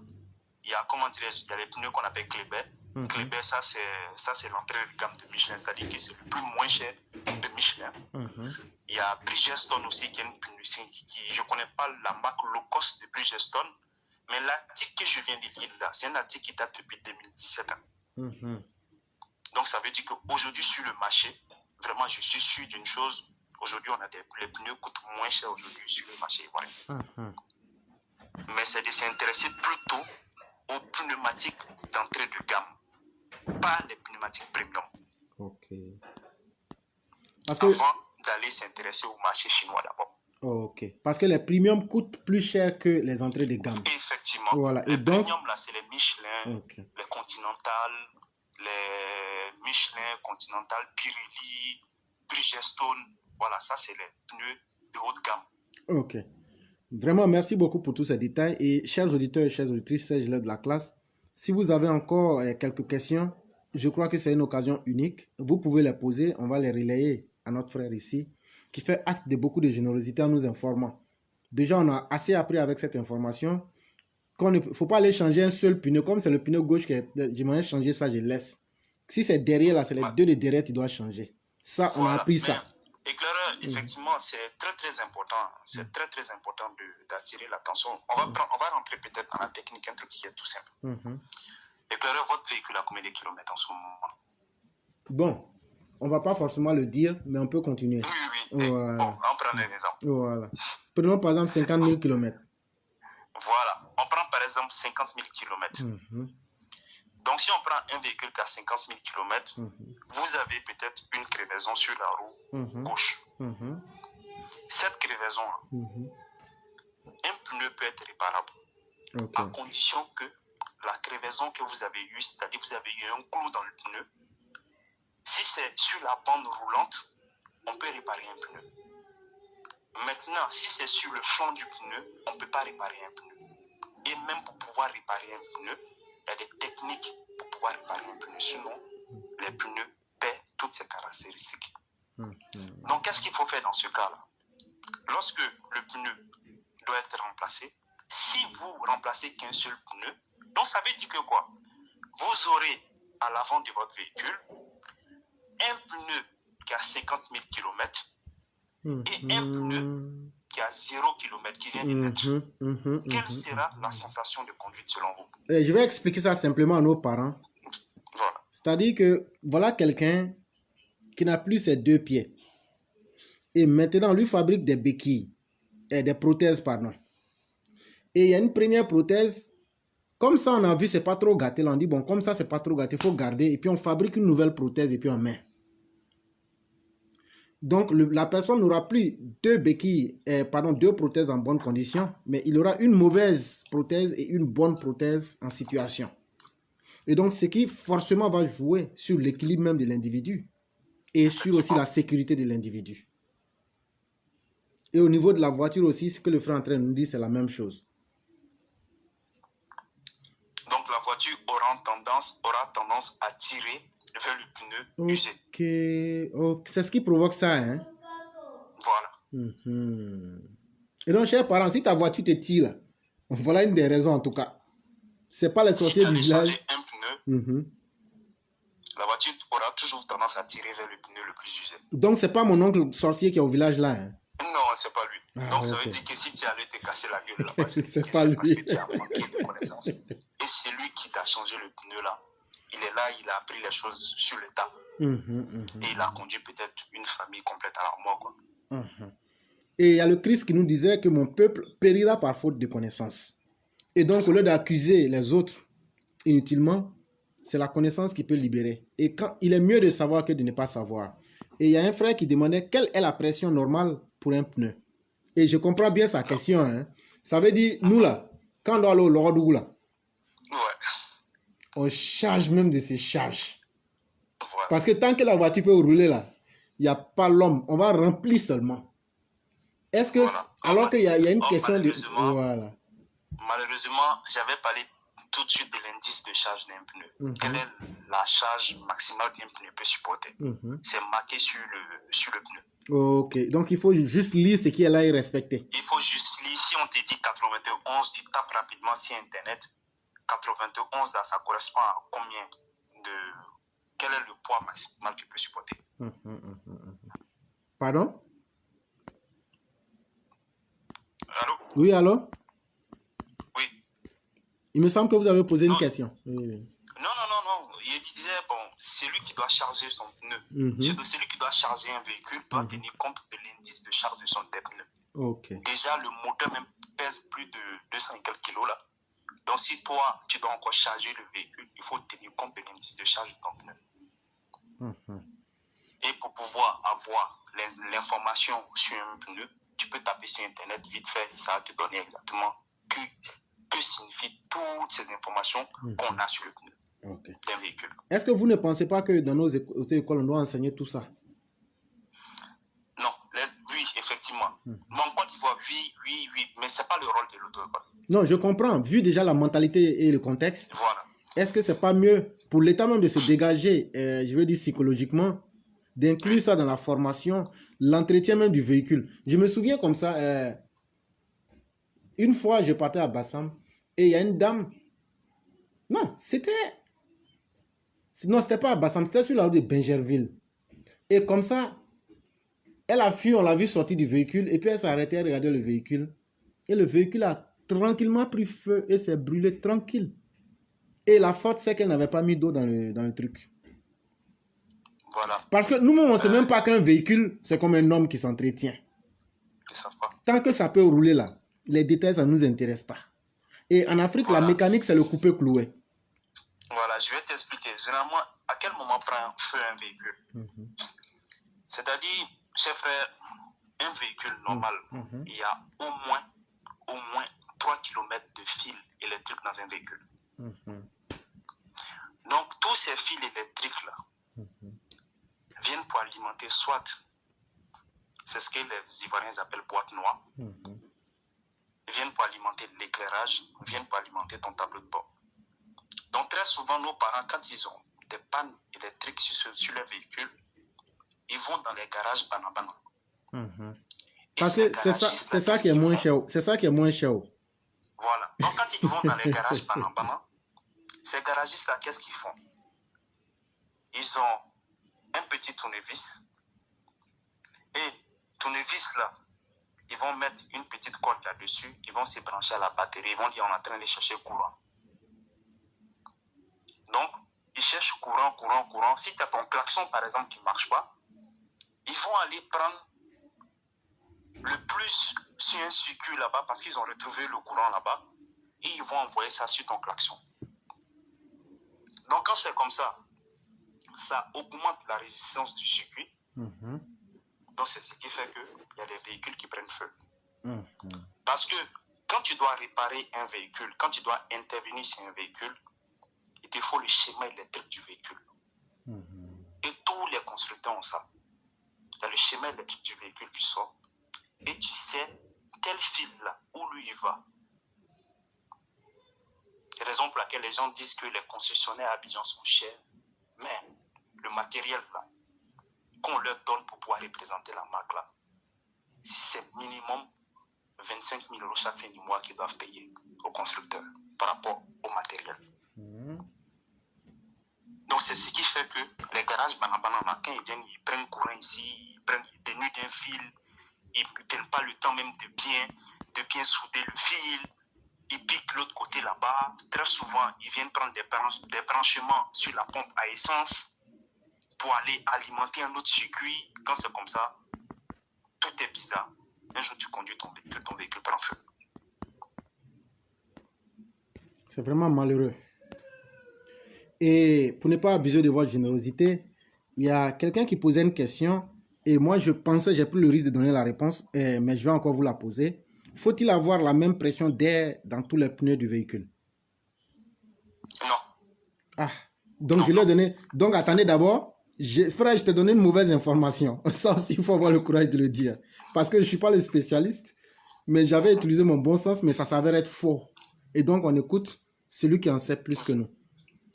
comment dirais-je, il y a les pneus qu'on appelle Kleber. Kleber, ça c'est l'entrée de gamme de Michelin, c'est-à-dire que c'est le plus moins cher de Michelin. Il y a Bridgestone aussi, qui est une pneu, je ne connais pas la marque low cost de Bridgestone, mais l'article que je viens de lire là, c'est un article qui date depuis 2017. Donc ça veut dire qu'aujourd'hui sur le marché, vraiment je suis sûr d'une chose, aujourd'hui les pneus coûtent moins cher aujourd'hui sur le marché ivoirien. Mais c'est de s'intéresser plutôt aux pneumatiques d'entrée de gamme, pas les pneumatiques premium. Ok. Avant d'aller s'intéresser au marché chinois d'abord. Ok. Parce que les premiums coûtent plus cher que les entrées de gamme. Effectivement. Voilà. Les premiums là, c'est les Michelin, les Continental, les Michelin, Continental, Pirelli, Bridgestone. Voilà, ça c'est les pneus de haute gamme. Ok. Vraiment, merci beaucoup pour tous ces détails. Et chers auditeurs et chères auditrices, c'est Gilles de la classe. Si vous avez encore quelques questions, je crois que c'est une occasion unique. Vous pouvez les poser, on va les relayer à notre frère ici, qui fait acte de beaucoup de générosité en nous informant. Déjà, on a assez appris avec cette information qu'il ne faut pas aller changer un seul pneu. Comme c'est le pneu gauche, j'aimerais changer ça, je laisse. Si c'est derrière, là, c'est les deux de derrière qui doivent changer. Ça, on a appris ça. Éclaireur, effectivement, c'est très important. C'est très important d'attirer l'attention. On va rentrer peut-être dans la technique, un truc qui est tout simple. Éclaireur, votre véhicule a combien de kilomètres en ce moment? Bon, on ne va pas forcément le dire, mais on peut continuer. Oui. Voilà. Bon, on prend un exemple. Voilà. Prenons par exemple 50 000 km. Voilà. On prend par exemple 50 000 km. Donc, si on prend un véhicule qui a 50 000 km, vous avez peut-être une crevaison sur la roue gauche. Cette crevaison-là, un pneu peut être réparable à condition que la crevaison que vous avez eue, c'est-à-dire que vous avez eu un clou dans le pneu, si c'est sur la bande roulante, on peut réparer un pneu. Maintenant, si c'est sur le flanc du pneu, on ne peut pas réparer un pneu. Et même pour pouvoir réparer un pneu, il y a des techniques pour pouvoir réparer un pneu. Sinon, les pneus perdent toutes ces caractéristiques. Donc, qu'est-ce qu'il faut faire dans ce cas-là? Lorsque le pneu doit être remplacé, si vous remplacez qu'un seul pneu, donc ça veut dire que quoi? Vous aurez à l'avant de votre véhicule un pneu qui a 50 000 km et un pneu qui a 0 km qui vient de naître. Quelle sera la sensation de conduite selon vous? Je vais expliquer ça simplement à nos parents. Voilà. C'est-à-dire que voilà quelqu'un qui n'a plus ses deux pieds. Et maintenant, on lui fabrique des béquilles, des prothèses, pardon. Et il y a une première prothèse, comme ça, on a vu, c'est pas trop gâté. Là, on dit, bon, comme ça, c'est pas trop gâté, il faut garder. Et puis, on fabrique une nouvelle prothèse et puis on met. Donc, la personne n'aura plus deux béquilles, deux prothèses en bonne condition, mais il aura une mauvaise prothèse et une bonne prothèse en situation. Et donc, ce qui forcément va jouer sur l'équilibre même de l'individu et sur aussi la sécurité de l'individu. Et au niveau de la voiture aussi, ce que le frère est en train de nous dire, c'est la même chose. Donc, la voiture aura tendance à tirer vers le pneu usé. Ok, c'est ce qui provoque ça, hein? Voilà. Et donc, chers parents, si ta voiture te tire, voilà une des raisons en tout cas. C'est pas les sorciers du village. Un pneu, la voiture aura toujours tendance à tirer vers le pneu le plus usé. Donc, c'est pas mon oncle sorcier qui est au village là, hein? Non, c'est pas lui. Donc, ça veut dire que si tu allais te casser la gueule là-bas, c'est pas lui. Parce que tu as manqué de connaissances. Et c'est lui qui t'a changé le pneu là. Il est là, il a appris les choses sur le tas. Et il a conduit peut-être une famille complète à la mort, quoi. Et il y a le Christ qui nous disait que mon peuple périra par faute de connaissance. Et donc, au lieu d'accuser les autres inutilement, c'est la connaissance qui peut libérer. Et quand il est mieux de savoir que de ne pas savoir. Et il y a un frère qui demandait quelle est la pression normale pour un pneu. Et je comprends bien sa question, hein. Ça veut dire, nous là, quand on doit aller au Lordou là, on charge même de ces charges. Voilà. Parce que tant que la voiture peut rouler là, il n'y a pas l'homme. On va remplir seulement. Est-ce que, alors qu'il y a une question de... Voilà. Malheureusement, j'avais parlé tout de suite de l'indice de charge d'un pneu. Quelle est la charge maximale qu'un pneu peut supporter? C'est marqué sur le pneu. Ok, donc il faut juste lire ce qui est là et respecter. Il faut juste lire. Si on te dit 91, tu tapes rapidement sur Internet. 91, là, ça correspond à combien de... Quel est le poids maximal qu'il peut supporter? Pardon? Allô? Oui, allô? Oui. Il me semble que vous avez posé une question. Oui. Non. Il disait, bon, c'est lui qui doit charger son pneu. C'est lui qui doit charger un véhicule, doit tenir compte de l'indice de charge de son pneu. Okay. Déjà, le moteur même pèse plus de 200 et quelques kilos là. Donc, si toi, tu dois encore charger le véhicule, il faut tenir compte de l'indice de charge de ton pneu. Et pour pouvoir avoir l'information sur un pneu, tu peux taper sur Internet vite fait, ça va te donner exactement que signifient toutes ces informations qu'on a sur le pneu d'un véhicule. Est-ce que vous ne pensez pas que dans nos écoles, on doit enseigner tout ça? Non, oui, effectivement. En Côte d'Ivoire, oui, mais ce n'est pas le rôle de l'auto-école. Non, je comprends. Vu déjà la mentalité et le contexte, voilà. Est-ce que c'est pas mieux pour l'État même de se dégager, je veux dire psychologiquement, d'inclure ça dans la formation, l'entretien même du véhicule? Je me souviens comme ça, une fois je partais à Bassam et il y a une dame, c'était pas à Bassam, c'était sur la route de Bingerville. Et comme ça, elle a fui, on l'a vu sortir du véhicule et puis elle s'est arrêtée à regarder le véhicule. Et le véhicule a tranquillement pris feu et s'est brûlé tranquille. Et la faute, c'est qu'elle n'avait pas mis d'eau dans le truc. Voilà. Parce que nous, on ne sait même pas qu'un véhicule, c'est comme un homme qui s'entretient. Tant que ça peut rouler là, les détails, ça ne nous intéresse pas. Et en Afrique, la mécanique, c'est le coupé-cloué. Voilà, je vais t'expliquer. Généralement, à quel moment prend feu un véhicule? C'est-à-dire, chers frères, un véhicule normal, il y a au moins 3 km de fils électriques dans un véhicule. Donc, tous ces fils électriques-là viennent pour alimenter soit, c'est ce que les Ivoiriens appellent boîte noire, viennent pour alimenter l'éclairage, viennent pour alimenter ton tableau de bord. Donc, très souvent, nos parents, quand ils ont des pannes électriques sur leur véhicule, ils vont dans les garages Banabana. Parce que c'est ça qui est moins cher. C'est ça qui est moins cher. Voilà. Donc, quand ils vont dans les garages Banabana, ces garagistes-là, qu'est-ce qu'ils font? Ils ont un petit tournevis. Et tournevis-là, ils vont mettre une petite corde là-dessus. Ils vont se brancher à la batterie. Ils vont dire, on est en train de chercher courant. Donc, ils cherchent courant. Si tu as ton klaxon, par exemple, qui ne marche pas, ils vont aller prendre le plus sur un circuit là-bas parce qu'ils ont retrouvé le courant là-bas. et ils vont envoyer ça sur ton klaxon. Donc quand c'est comme ça augmente la résistance du circuit. Donc c'est ce qui fait qu'il y a des véhicules qui prennent feu. Parce que quand tu dois réparer un véhicule, quand tu dois intervenir sur un véhicule, il te faut le schéma électrique du véhicule. Et tous les constructeurs ont ça. Tu as le schéma électrique du véhicule qui sort et tu sais quel fil là, où lui il va. Raison pour laquelle les gens disent que les concessionnaires à Abidjan sont chers, mais le matériel là, qu'on leur donne pour pouvoir représenter la marque là, c'est minimum 25 000 € chaque fin du mois qu'ils doivent payer aux constructeurs par rapport au matériel. Donc c'est ce qui fait que les garages Banabana, quand ils viennent, ils prennent courant ici, ils dénudent d'un fil, ils ne prennent pas le temps même de bien souder le fil, ils piquent l'autre côté là-bas. Très souvent, ils viennent prendre des branchements sur la pompe à essence pour aller alimenter un autre circuit. Quand c'est comme ça, tout est bizarre. Un jour, tu conduis ton véhicule prend feu. C'est vraiment malheureux. Et pour ne pas abuser de votre générosité, il y a quelqu'un qui posait une question et moi je pensais, j'ai pris le risque de donner la réponse, mais je vais encore vous la poser. Faut-il avoir la même pression d'air dans tous les pneus du véhicule? Non. Ah, donc non, je lui ai donné... Donc attendez d'abord, frère, je t'ai donné une mauvaise information. Ça aussi, il faut avoir le courage de le dire. Parce que je ne suis pas le spécialiste, mais j'avais utilisé mon bon sens, mais ça s'avère être faux. Et donc on écoute celui qui en sait plus que nous.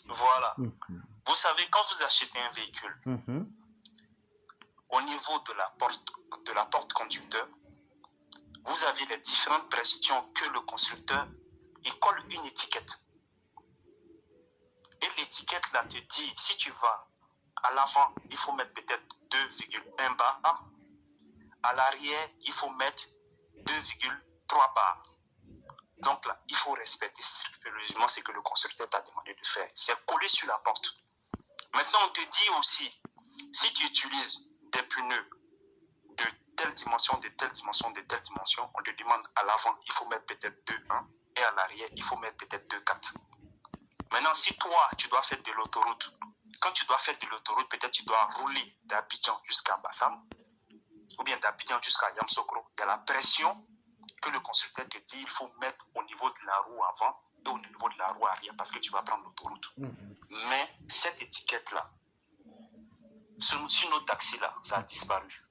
Voilà. Vous savez, quand vous achetez un véhicule, au niveau de la porte conducteur, vous avez les différentes pressions que le constructeur, il colle une étiquette. Et l'étiquette là te dit, si tu vas à l'avant, il faut mettre peut-être 2,1 bar. À l'arrière, il faut mettre 2,3 bar. Donc là, il faut respecter scrupuleusement ce que le constructeur t'a demandé de faire. C'est collé sur la porte. Maintenant, on te dit aussi, si tu utilises des pneus de telle dimension, de telle dimension, de telle dimension, on te demande à l'avant, il faut mettre peut-être 2,1 et à l'arrière, il faut mettre peut-être 2,4. Maintenant, si toi, tu dois faire de l'autoroute, quand tu dois faire de l'autoroute, peut-être tu dois rouler d'Abidjan jusqu'à Bassam ou bien d'Abidjan jusqu'à Yamoussoukro. Il y a la pression que le constructeur te dit, il faut mettre au niveau de la roue avant et au niveau de la roue arrière parce que tu vas prendre l'autoroute. Mais cette étiquette-là, sur nos taxis-là, ça a disparu.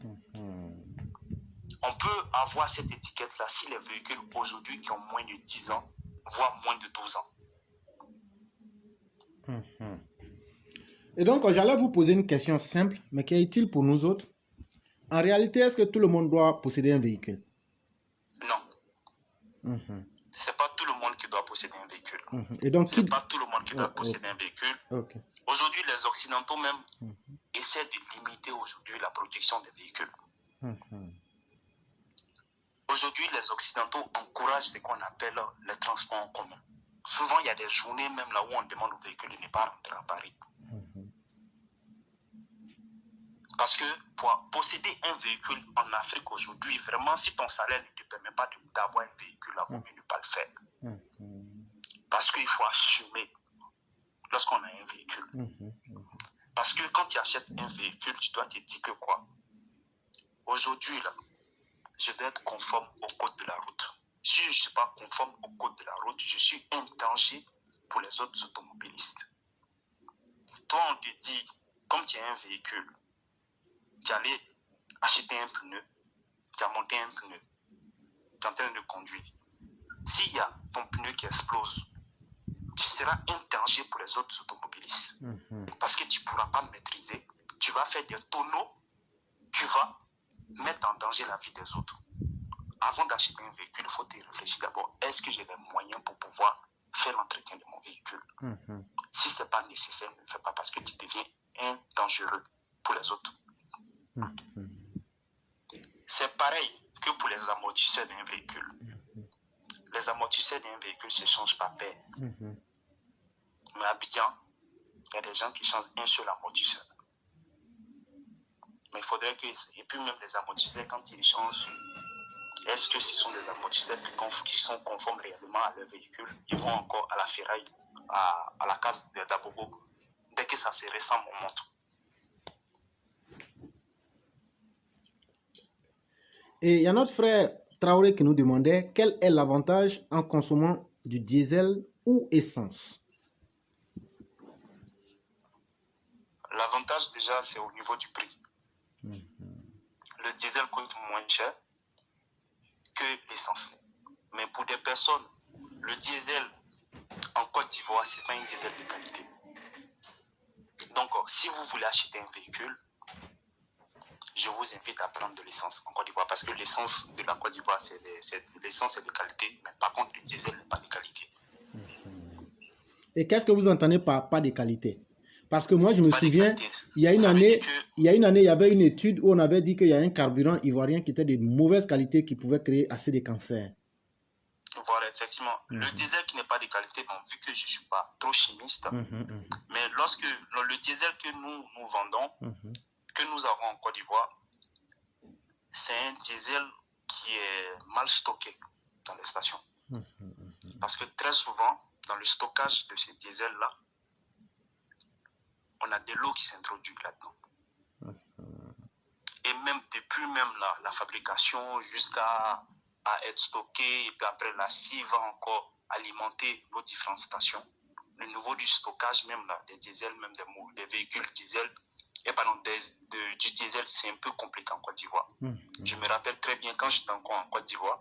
On peut avoir cette étiquette-là si les véhicules aujourd'hui qui ont moins de 10 ans, voire moins de 12 ans. Et donc, j'allais vous poser une question simple, mais qui est utile pour nous autres. En réalité, est-ce que tout le monde doit posséder un véhicule? Non. C'est pas tout le monde qui doit posséder un véhicule. Et donc, c'est pas tout le monde qui doit posséder un véhicule. Aujourd'hui, les Occidentaux même essaient de limiter aujourd'hui la production des véhicules. Aujourd'hui, les Occidentaux encouragent ce qu'on appelle les transports en commun. Souvent, il y a des journées même là où on demande aux véhicules de ne pas rentrer à Paris. Parce que pour posséder un véhicule en Afrique aujourd'hui, vraiment, si ton salaire ne te permet pas d'avoir un véhicule, il vaut mieux ne pas le faire. Parce qu'il faut assumer lorsqu'on a un véhicule. Parce que quand tu achètes un véhicule, tu dois te dire que quoi? Aujourd'hui, là, je dois être conforme au code de la route. Si je ne suis pas conforme au code de la route, je suis un danger pour les autres automobilistes. Toi, on te dit, comme tu as un véhicule, tu allais acheter un pneu, tu as monté un pneu, tu es en train de conduire. S'il y a ton pneu qui explose, tu seras un danger pour les autres automobilistes. Parce que tu ne pourras pas maîtriser, tu vas faire des tonneaux, tu vas mettre en danger la vie des autres. Avant d'acheter un véhicule, il faut te réfléchir d'abord, est-ce que j'ai les moyens pour pouvoir faire l'entretien de mon véhicule? Si ce n'est pas nécessaire, ne le fais pas parce que tu deviens un dangereux pour les autres. C'est pareil que pour les amortisseurs d'un véhicule. Les amortisseurs d'un véhicule se changent par paire. Mais à Abidjan, il y a des gens qui changent un seul amortisseur. Mais il faudrait que... Et puis même les amortisseurs, quand ils changent, Est-ce que ce sont des amortisseurs qui sont conformes réellement à leur véhicule? Ils vont encore à la ferraille, à la case d'Abobo. Dès que ça se ressemble, on monte. Et il y a notre frère Traoré qui nous demandait quel est l'avantage en consommant du diesel ou essence. L'avantage déjà, c'est au niveau du prix. Le diesel coûte moins cher que l'essence. Mais pour des personnes, le diesel en Côte d'Ivoire, ce n'est pas un diesel de qualité. Donc, si vous voulez acheter un véhicule, je vous invite à prendre de l'essence en Côte d'Ivoire parce que l'essence de la Côte d'Ivoire, l'essence est de qualité, mais par contre, le diesel n'est pas de qualité. Et qu'est-ce que vous entendez par pas de qualité? Parce que moi, je me souviens, il y a une année, il y avait une étude où on avait dit qu'il y a un carburant ivoirien qui était de mauvaise qualité qui pouvait créer assez de cancers. Voilà, effectivement. Le diesel qui n'est pas de qualité, bon, vu que je ne suis pas trop chimiste, mais lorsque le diesel que nous vendons, que nous avons en Côte d'Ivoire, c'est un diesel qui est mal stocké dans les stations. Parce que très souvent, dans le stockage de ces diesels-là, on a de l'eau qui s'introduit là-dedans. Et même depuis la fabrication jusqu'à être stocké, et puis après la STI va encore alimenter nos différentes stations. Le niveau du stockage même là, des diesels, même des véhicules diesel, et pardon, du diesel, c'est un peu compliqué en Côte d'Ivoire. Je me rappelle très bien quand j'étais encore en Côte d'Ivoire,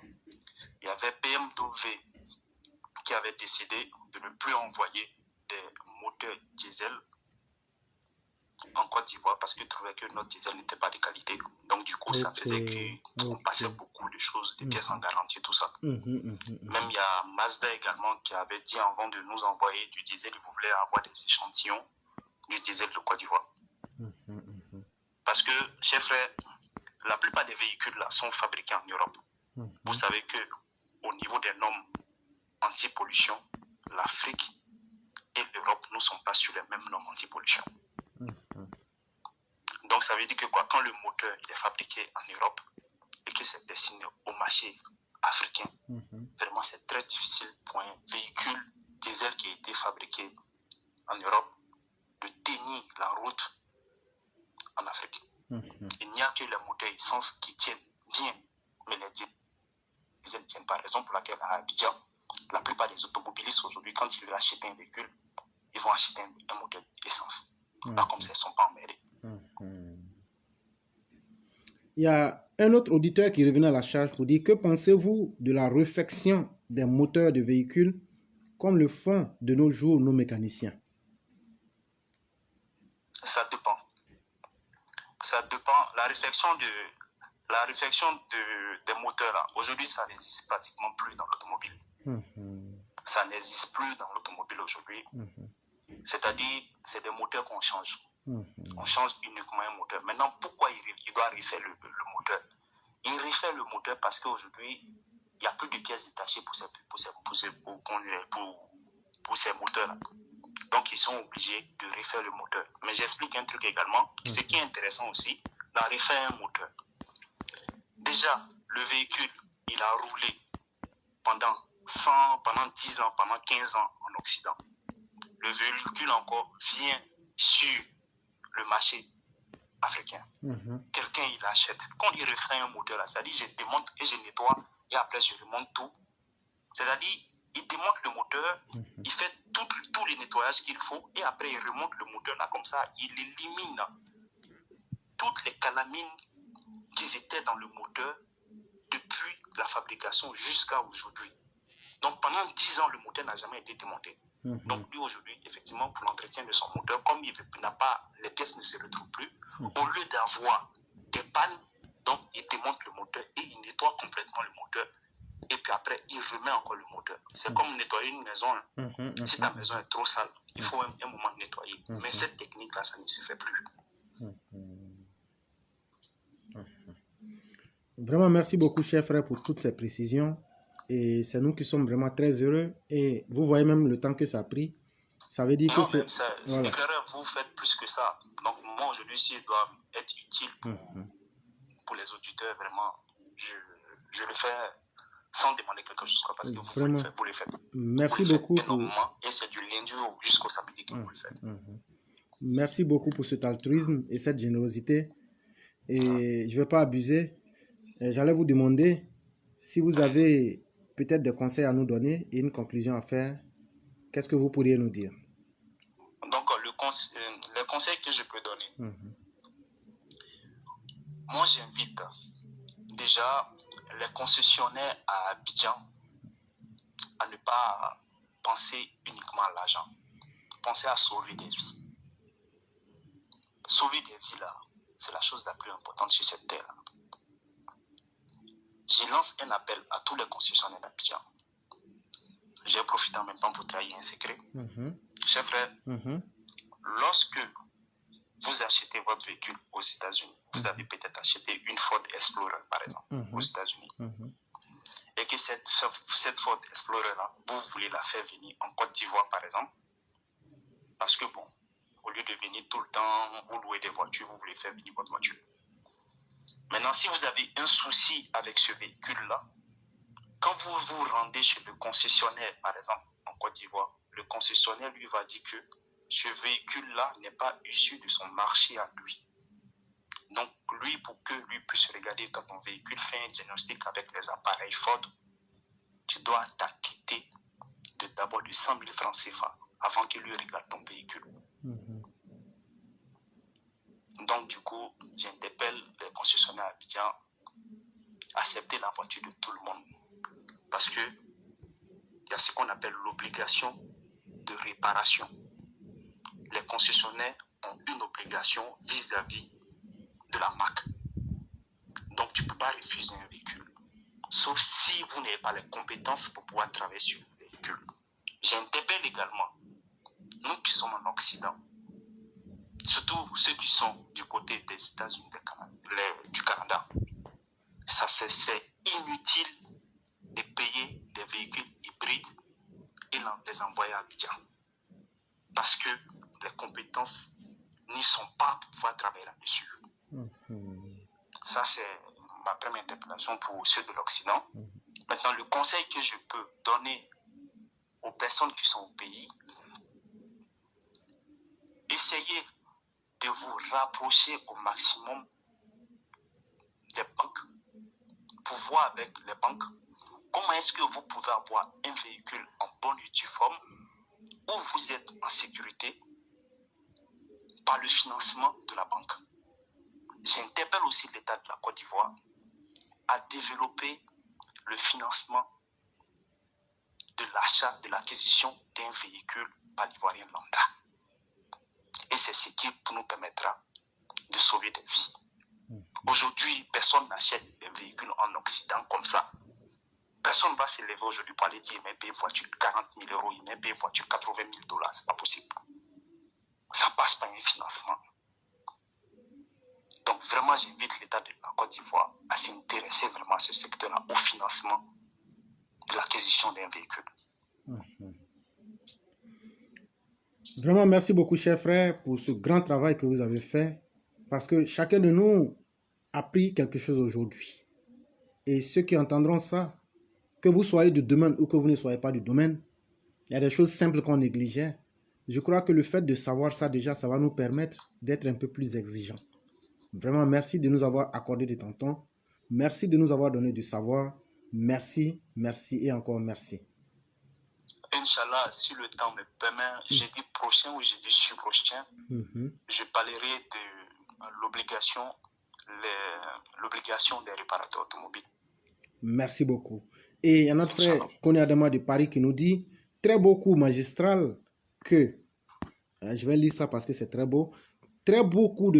il y avait BMW qui avait décidé de ne plus envoyer des moteurs diesel en Côte d'Ivoire parce qu'ils trouvaient que notre diesel n'était pas de qualité. Donc du coup, ça faisait qu'on passait beaucoup de choses, des pièces en garantie, tout ça. Même il y a Mazda également qui avait dit avant de nous envoyer du diesel, ils voulaient avoir des échantillons du diesel de Côte d'Ivoire. Parce que, chers frères, la plupart des véhicules là sont fabriqués en Europe. Vous savez que au niveau des normes anti-pollution, l'Afrique et l'Europe ne sont pas sur les mêmes normes anti-pollution. Donc ça veut dire que quand le moteur il est fabriqué en Europe et que c'est destiné au marché africain, vraiment c'est très difficile pour un véhicule diesel qui a été fabriqué en Europe de tenir la route en Afrique. Il n'y a que les moteurs essence qui tiennent bien, mais les diesels ne tiennent pas. Raison pour laquelle à Abidjan, la plupart des automobilistes aujourd'hui, quand ils veulent acheter un véhicule, ils vont acheter un moteur essence. Pas comme ça, ils ne sont pas emmerdés. Il y a un autre auditeur qui revenait à la charge pour dire: que pensez-vous de la réfection des moteurs de véhicules comme le font de nos jours nos mécaniciens? Ça dépend. Ça dépend. La réfection des moteurs, là, aujourd'hui, ça n'existe pratiquement plus dans l'automobile. Ça n'existe plus dans l'automobile aujourd'hui. C'est-à-dire, c'est des moteurs qu'on change. On change uniquement un moteur. Maintenant, pourquoi il doit refaire le moteur? Il refait le moteur parce qu'aujourd'hui, il n'y a plus de pièces détachées pour ces moteurs-là. Donc, ils sont obligés de refaire le moteur. Mais j'explique un truc également. Ce qui est intéressant aussi, dans refaire un moteur. Déjà, le véhicule, il a roulé pendant 10 ans, pendant 15 ans en Occident. Le véhicule encore vient sur le marché africain. Quelqu'un, il achète. Quand il refait un moteur, là, c'est-à-dire je démonte et je nettoie et après je remonte tout. C'est-à-dire, il démonte le moteur, il fait tous les nettoyages qu'il faut et après il remonte le moteur là comme ça, il élimine toutes les calamines qui étaient dans le moteur depuis la fabrication jusqu'à aujourd'hui. Donc pendant 10 ans, le moteur n'a jamais été démonté. Donc lui aujourd'hui, effectivement, pour l'entretien de son moteur, comme il n'a pas, les pièces ne se retrouvent plus, au lieu d'avoir des pannes, donc il démonte le moteur et il nettoie complètement le moteur. Et puis après, il remet encore le moteur. C'est comme nettoyer une maison. Si ta maison est trop sale, il faut un moment de nettoyer. Mais cette technique-là, ça ne se fait plus. Vraiment, merci beaucoup, cher frère, pour toutes ces précisions. Et c'est nous qui sommes vraiment très heureux. Et vous voyez même le temps que ça a pris. Ça veut dire que c'est... Voilà. Vous faites plus que ça. Donc moi, aujourd'hui, si je dois être utile pour les auditeurs, vraiment, je le fais sans demander quelque chose, quoi, parce que Vraiment. vous le faites. Merci Vous le beaucoup faites énormément, et c'est du lundi jusqu'au samedi que vous le faites. Merci beaucoup pour cet altruisme et cette générosité. Et je ne vais pas abuser. J'allais vous demander si vous avez peut-être des conseils à nous donner et une conclusion à faire. Qu'est-ce que vous pourriez nous dire? Donc, le conseil que je peux donner, moi j'invite déjà les concessionnaires à Abidjan à ne pas penser uniquement à l'argent. Pensez à sauver des vies. Sauver des vies, là, c'est la chose la plus importante sur cette terre. Je lance un appel à tous les concessionnaires d'Abidjan. J'ai profité en même temps pour trahir un secret. Chers frères, lorsque vous achetez votre véhicule aux États-Unis, vous avez peut-être acheté une Ford Explorer, par exemple, aux États-Unis, et que cette Ford Explorer-là, vous voulez la faire venir en Côte d'Ivoire, par exemple, parce que bon, au lieu de venir tout le temps, vous louez des voitures, vous voulez faire venir votre voiture. Maintenant, si vous avez un souci avec ce véhicule-là, quand vous vous rendez chez le concessionnaire, par exemple, en Côte d'Ivoire, le concessionnaire lui va dire que ce véhicule-là n'est pas issu de son marché à lui. Donc, lui, pour que lui puisse regarder quand ton véhicule fait un diagnostic avec les appareils Ford, tu dois t'acquitter d'abord de 100 000 francs CFA avant qu'il lui regarde ton véhicule. Donc, du coup, j'interpelle les concessionnaires à Abidjan à accepter la voiture de tout le monde. Parce que il y a ce qu'on appelle l'obligation de réparation. Les concessionnaires ont une obligation vis-à-vis de la marque. Donc, tu ne peux pas refuser un véhicule. Sauf si vous n'avez pas les compétences pour pouvoir travailler sur le véhicule. J'interpelle également, nous qui sommes en Occident, surtout ceux qui sont du côté des États-Unis, du Canada, c'est inutile de payer des véhicules hybrides et les envoyer à Abidjan. Parce que les compétences n'y sont pas pour pouvoir travailler là-dessus. Ça, c'est ma première interpellation pour ceux de l'Occident. Maintenant, le conseil que je peux donner aux personnes qui sont au pays, essayez de vous rapprocher au maximum des banques pour voir avec les banques comment est-ce que vous pouvez avoir un véhicule en bonne et due forme où vous êtes en sécurité par le financement de la banque. J'interpelle aussi l'État de la Côte d'Ivoire à développer le financement de l'achat, de l'acquisition d'un véhicule par l'Ivoirien lambda. Et c'est ce qui nous permettra de sauver des vies. Aujourd'hui, personne n'achète un véhicule en Occident comme ça. Personne ne va se lever aujourd'hui pour aller dire il m'a payé voiture 40 000 euros, il m'a payé voiture 80 000 $. C'est pas possible. Ça passe par un financement. Donc vraiment, j'invite l'État de la Côte d'Ivoire à s'intéresser vraiment à ce secteur-là, au financement de l'acquisition d'un véhicule. Vraiment, merci beaucoup, cher frère, pour ce grand travail que vous avez fait, parce que chacun de nous a appris quelque chose aujourd'hui. Et ceux qui entendront ça, que vous soyez du domaine ou que vous ne soyez pas du domaine, il y a des choses simples qu'on négligeait. Je crois que le fait de savoir ça déjà, ça va nous permettre d'être un peu plus exigeants. Vraiment, merci de nous avoir accordé de ton temps. Merci de nous avoir donné du savoir. Merci, merci et encore merci. Inch'Allah, si le temps me permet, jeudi prochain ou jeudi sur-prochain, je parlerai de l'obligation des réparateurs automobiles. Merci beaucoup. Et il y a notre frère Kone Adama de Paris qui nous dit, très beau coup magistral que, je vais lire ça parce que c'est très beau, très beau coup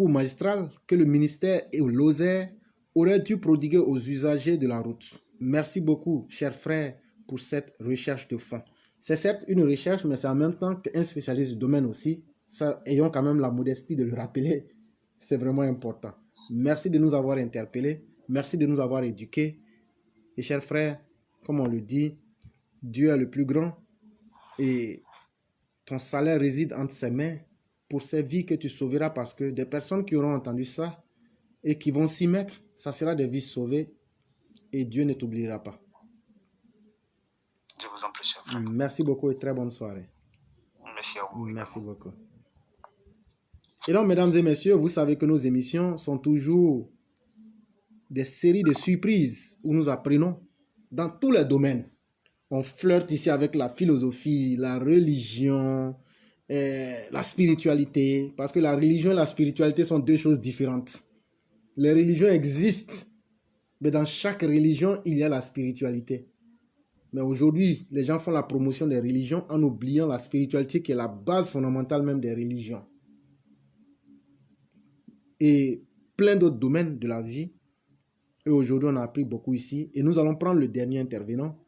magistral que le ministère et l'Oser auraient dû prodiguer aux usagers de la route. Merci beaucoup, cher frère, pour cette recherche de fond. C'est certes une recherche, mais c'est en même temps qu'un spécialiste du domaine aussi. Ça, ayons quand même la modestie de le rappeler. C'est vraiment important. Merci de nous avoir interpellés. Merci de nous avoir éduqués. Et chers frères, comme on le dit, Dieu est le plus grand et ton salaire réside entre ses mains pour ces vies que tu sauveras, parce que des personnes qui auront entendu ça et qui vont s'y mettre, ça sera des vies sauvées et Dieu ne t'oubliera pas. Je vous en prie, cher frère. Merci beaucoup et très bonne soirée. Merci à vous. Merci beaucoup. Et donc, mesdames et messieurs, vous savez que nos émissions sont toujours des séries de surprises où nous apprenons dans tous les domaines. On flirte ici avec la philosophie, la religion, la spiritualité, parce que la religion et la spiritualité sont deux choses différentes. Les religions existent, mais dans chaque religion, il y a la spiritualité. Mais aujourd'hui, les gens font la promotion des religions en oubliant la spiritualité qui est la base fondamentale même des religions. Et plein d'autres domaines de la vie. Et aujourd'hui, on a appris beaucoup ici. Et nous allons prendre le dernier intervenant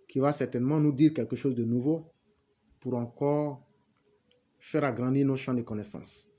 qui va certainement nous dire quelque chose de nouveau pour encore faire agrandir nos champs de connaissances.